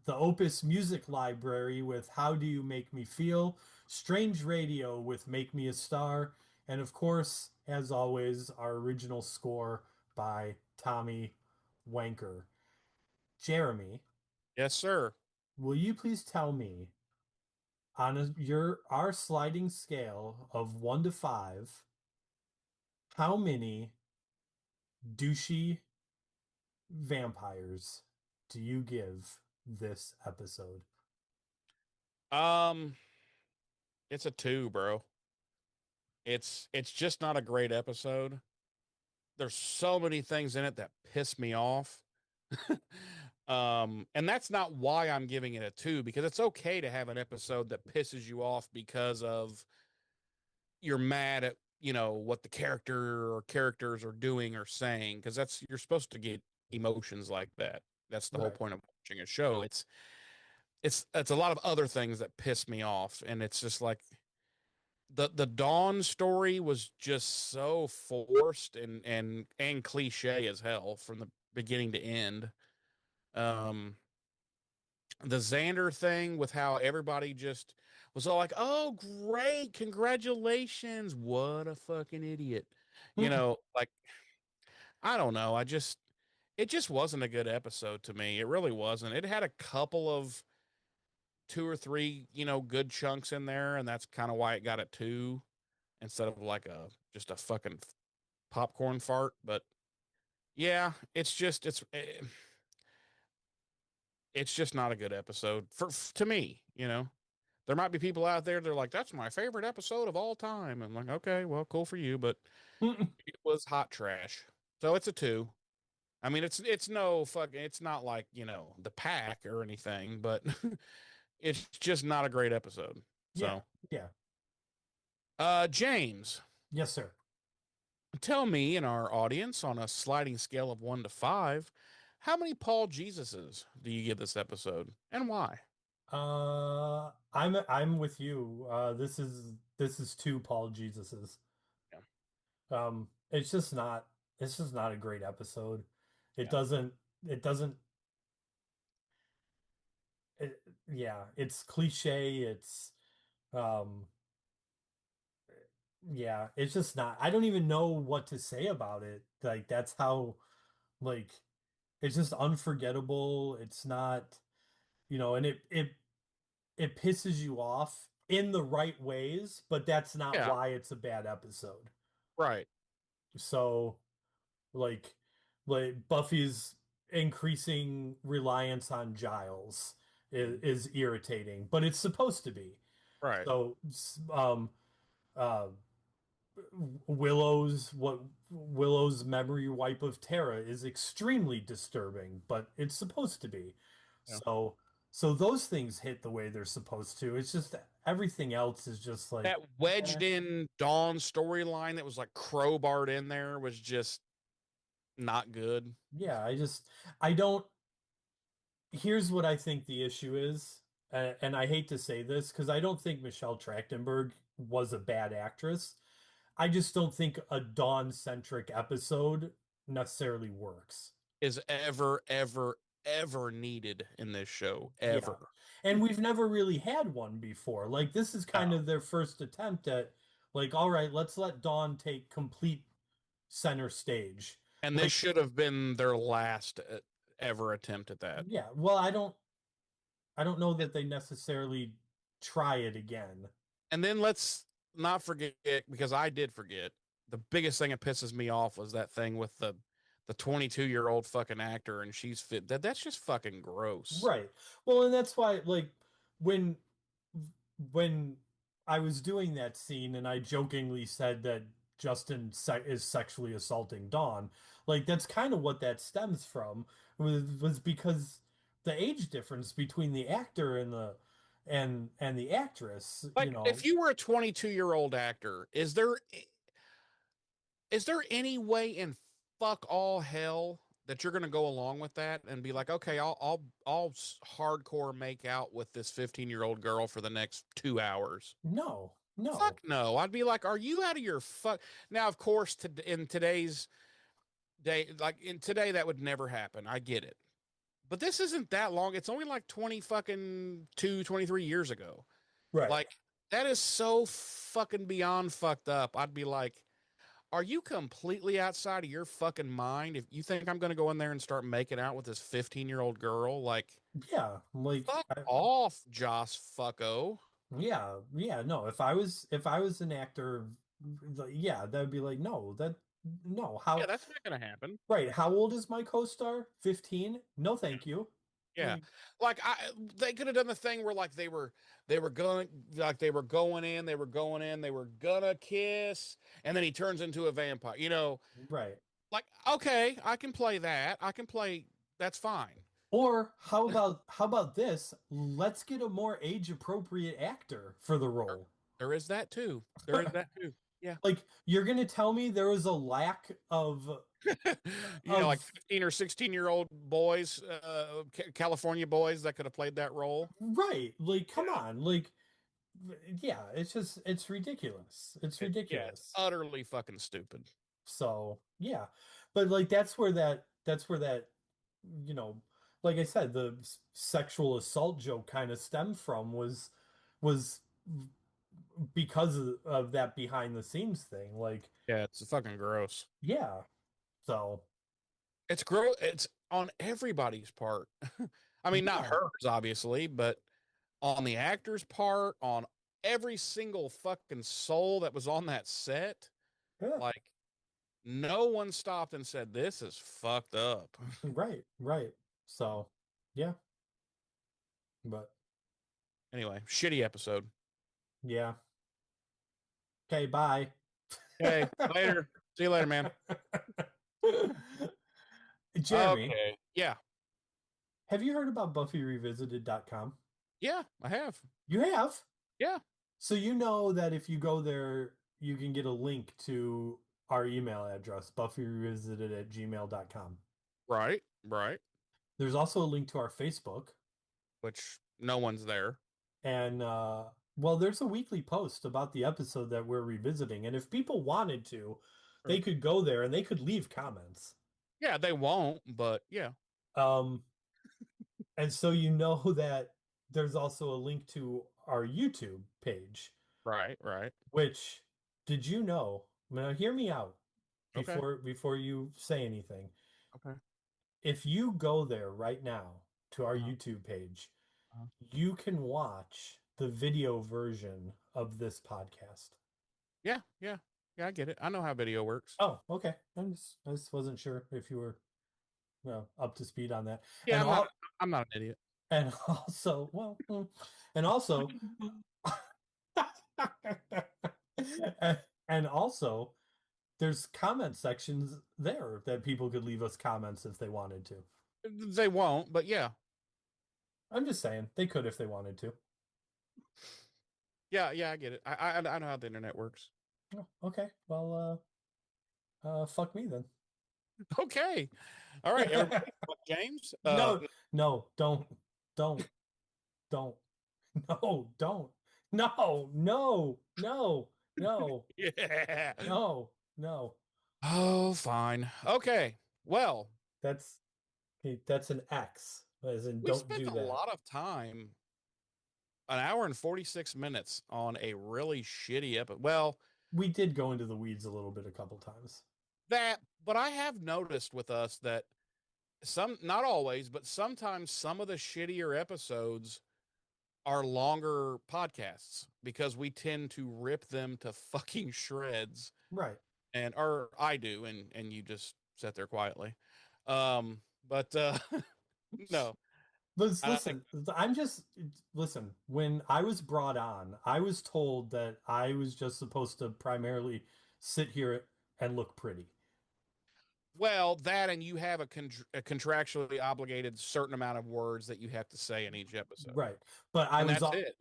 Opus Music Library with How Do You Make Me Feel, Strange Radio with Make Me a Star, and of course, as always, our original score by Tommy Wanker. Jeremy, Yes, sir. will you please tell me on our sliding scale of 1 to 5, how many douchey vampires do you give this episode? Um, it's a 2, bro. It's just not a great episode. There's so many things in it that piss me off. And that's not why I'm giving it a 2, because it's okay to have an episode that pisses you off because of you're mad at, what the character or characters are doing or saying, because you're supposed to get emotions like that. That's the whole Right. point of watching a show. It's a lot of other things that piss me off, and it's just like the Dawn story was just so forced and cliche as hell from the beginning to end. Um, the Xander thing with how everybody just was all like, "Oh, great, congratulations!" What a fucking idiot, Like I don't know. It just wasn't a good episode to me. It really wasn't. It had a couple of 2 or 3, good chunks in there, and that's kind of why it got a 2 instead of like just a fucking popcorn fart. But yeah, it's just not a good episode to me. There might be people out there that are like, that's my favorite episode of all time. I'm like, okay, well, cool for you, but it was hot trash. So it's a 2. I mean, it's no fucking, it's not like, the pack or anything, but it's just not a great episode. Yeah. So, Yeah. James, Yes, sir. Tell me and our audience on a sliding scale of 1 to 5, how many Paul Jesuses do you give this episode and why? I'm with you. This is two Paul Jesuses. Yeah. It's just not a great episode. It Yeah. doesn't it doesn't it, yeah, it's cliche, um yeah, it's just not. I don't even know what to say about it. Like that's how like it's just unforgettable. It's not, and it pisses you off in the right ways, but that's not Yeah. why it's a bad episode. Right. So like Buffy's increasing reliance on Giles Mhm. is irritating, but it's supposed to be. Right. So uh Willow's memory wipe of Terra is extremely disturbing, but it's supposed to be. Yeah. So those things hit the way they're supposed to. It's just everything else is just like, That wedged eh. in Dawn storyline that was like crowbarred in there was just not good. Yeah, I don't. Here's what I think the issue is, and I hate to say this because I don't think Michelle Trachtenberg was a bad actress. I just don't think a Dawn-centric episode necessarily works. Is ever, ever, ever needed in this show. Yeah. Ever. And we've never really had one before. Like this is kind No. of their first attempt at like, all right, let's let Dawn take complete center stage. And this Like, should have been their last ever attempt at that. yeah, well, I don't know that they necessarily try it again. And then let's not forget, because I did forget, the biggest thing that pisses me off was that thing with the 22-year-old fucking actor and she's fit. That's just fucking gross. Right. Well, and that's why like when when I was doing that scene and I jokingly said that Justin is sexually assaulting Dawn, like that's kind of what that stems from was because the age difference between the actor and the actress, Like, if you were a 22-year-old actor, is there any way in fuck all hell that you're going to go along with that and be like, okay, I'll hardcore make out with this 15-year-old girl for the next 2 hours? no, Fuck no. no. I'd be like, are you out of your fuck? Now, of course, in today's day, like in today, that would never happen. I get it. But this isn't that long. It's only like 20 fucking 23 years ago. Right. Like, that is so fucking beyond fucked up. I'd be like, are you completely outside of your fucking mind if you think I'm going to go in there and start making out with this 15-year-old girl? Like, Yeah, like fuck off, Joss fucko. yeah, no. If I was an actor, yeah, that would be like, no. Yeah, How that's not going to happen. right? How old is my co-star? 15? No, thank you. Yeah. Like, Like they could have done the thing where like they were going like they were going in, they were gonna kiss, and then he turns into a vampire. right. Like, okay, I can play that. I can play that's fine. Or how about this? Let's get a more age-appropriate actor for the There, role. there is that too. There is that too. Yeah. Like you're gonna tell me there was a lack Like of 15 or 16-year-old boys, California boys that could have played that role. right? Like, come Yeah. on, like, yeah, it's ridiculous. It's Yeah, it's ridiculous. utterly fucking stupid. So yeah, but like that's where that you know, like I said, the sexual assault joke kind of stemmed from was because of that behind the scenes thing. Like, Yeah, it's fucking gross. yeah, so It's gross. It's on everybody's part. I mean, not yeah, hers, obviously, but on the actor's part, on every single fucking soul that was on that set. yeah, Like, no one stopped and said, this is fucked up. right. So yeah, but Anyway, shitty episode. yeah. Okay, bye. Okay, later. See you later, man. Jeremy, Okay. Yeah. have you heard about BuffyRevisited.com? Yeah, I have. You have? Yeah. So you know that if you go there, you can get a link to our email address, buffyrevisited@gmail.com. Right, right. There's also a link to our Facebook. Which no one's there. And well, there's a weekly post about the episode that we're revisiting. And if people wanted to, they could go there and they could leave comments. Yeah, they won't, but yeah. And so you know that there's also a link to our YouTube page. Right, right. Which, did you know? Now hear me out Okay. before you say anything. Okay. If you go there right now to our Uh-huh. YouTube page, Uh-huh. you can watch the video version of this podcast. Yeah, yeah. Yeah, I get it. I know how video works. Oh, okay. I just wasn't sure if you were up to speed on that. Yeah, And I'm not an idiot. And also, well, and also, and also, there's comment sections there that people could leave us comments if they wanted to. They won't, but yeah. I'm just saying they could if they wanted to. Yeah, yeah, I get it. I know how the internet works. Oh, okay. Well, fuck me then. Okay. All right, everybody. James. No, don't. No, don't. No. Yeah. No. Oh, fine. Okay. Well, That's an X, as in we don't spent do a that. lot of time, an hour and 46 minutes on a really shitty episode. Well, We did go into the weeds a little bit a couple times. but I have noticed with us that not always, but sometimes some of the shittier episodes are longer podcasts because we tend to rip them to fucking shreds. Right. Or I do, and you just sit there quietly. But no. Listen, listen, when I was brought on, I was told that I was just supposed to primarily sit here and look pretty. Well, that, and you have a contractually obligated certain amount of words that you have to say in each episode. Right. But that's it.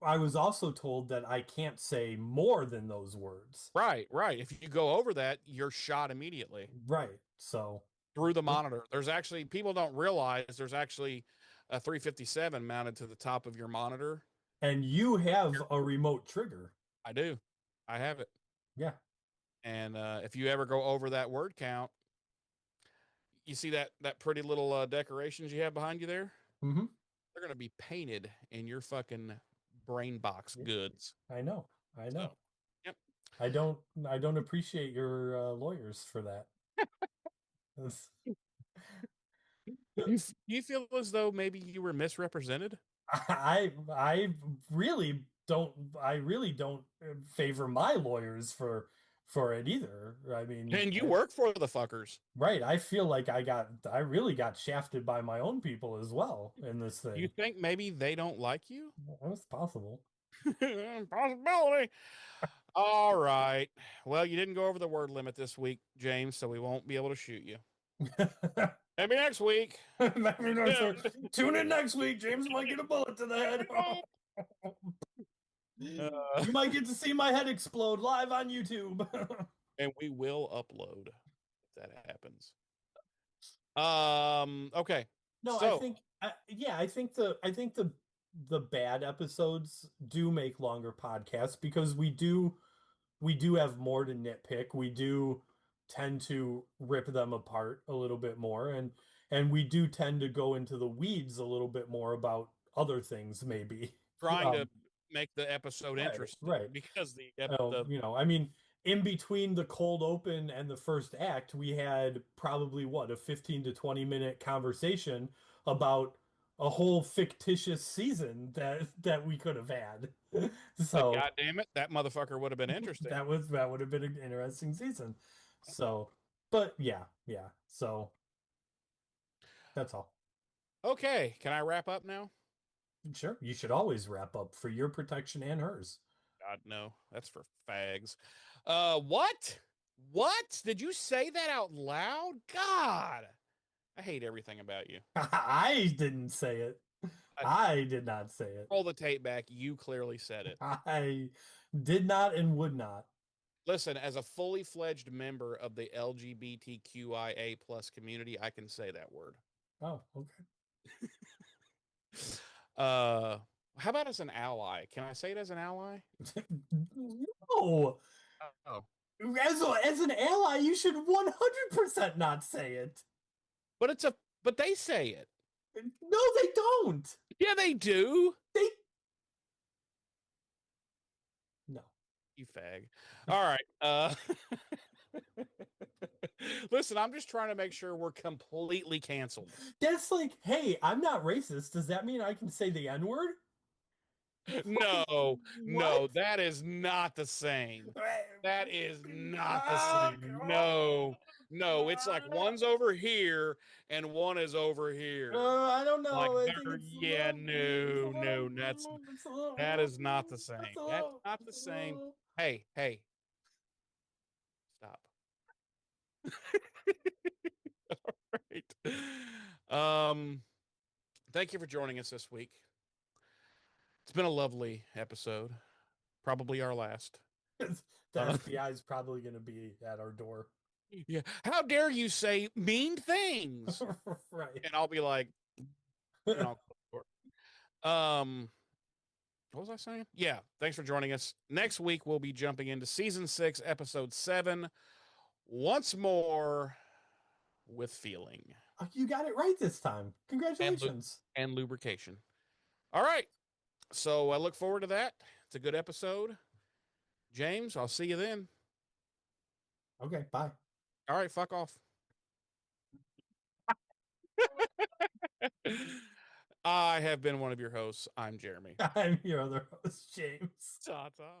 I was also told that I can't say more than those words. Right. If you go over that, you're shot immediately. Right. So through the monitor. There's actually, people don't realize there's actually a 357 mounted to the top of your monitor. And you have a remote trigger. I do. I have it. Yeah. And if you ever go over that word count, you see that pretty little decorations you have behind you there? Mm-hmm. They're going to be painted in your fucking brain box goods. I know. So, yep. I don't appreciate your lawyers for that. You feel as though maybe you were misrepresented? I really don't favor my lawyers for it either. I mean, and you work for the fuckers. Right. I feel like I really got shafted by my own people as well in this thing. You think maybe they don't like you? That's possible. Possibility. All right. Well, you didn't go over the word limit this week, James, so we won't be able to shoot you. Maybe next week. Tune in next week. James might get a bullet to the head. You might get to see my head explode live on YouTube. And we will upload if that happens. Okay. No, so, I think the bad episodes do make longer podcasts because we do have more to nitpick. We do tend to rip them apart a little bit more, and we do tend to go into the weeds a little bit more about other things, maybe trying to make the episode interesting, right? Because I mean, in between the cold open and the first act, we had probably a 15 to 20 minute conversation about a whole fictitious season that we could have had. So, God damn it, that motherfucker would have been interesting. that would have been an interesting season. So, but yeah. So that's all. Okay, can I wrap up now? Sure. You should always wrap up for your protection and hers. God, no, that's for fags. What? Did you say that out loud? God, I hate everything about you. I didn't say it. I did not say it. Roll the tape back. You clearly said it. I did not and would not. Listen, as a fully fledged member of the LGBTQIA plus community, I can say that word. Oh, okay. How about as an ally? Can I say it as an ally? No. Oh, As an ally, you should 100% not say it. but they say it. No, they don't. Yeah, they do. They no. You fag. All right. Listen, I'm just trying to make sure we're completely canceled. That's like, hey, I'm not racist. Does that mean I can say the N-word? No, no, What? that is not the same. That is not the Ah, same. No, no, it's like one's over here and one is over here. I don't know. Like, I think it's yeah, no, that is not the same. That's not the same. Hey, stop. All right. Thank you for joining us this week. It's been a lovely episode. Probably our last. The FBI is probably going to be at our door. Yeah. How dare you say mean things? Right. And I'll be like, and I'll what was I saying? Yeah. Thanks for joining us. Next week we'll be jumping into season 6, episode 7. Once more with feeling. You got it right this time. Congratulations. And lubrication. All right. So I look forward to that. It's a good episode. James, I'll see you then. Okay, bye. All right, fuck off. I have been one of your hosts. I'm Jeremy. I'm your other host, James. Ta-ta.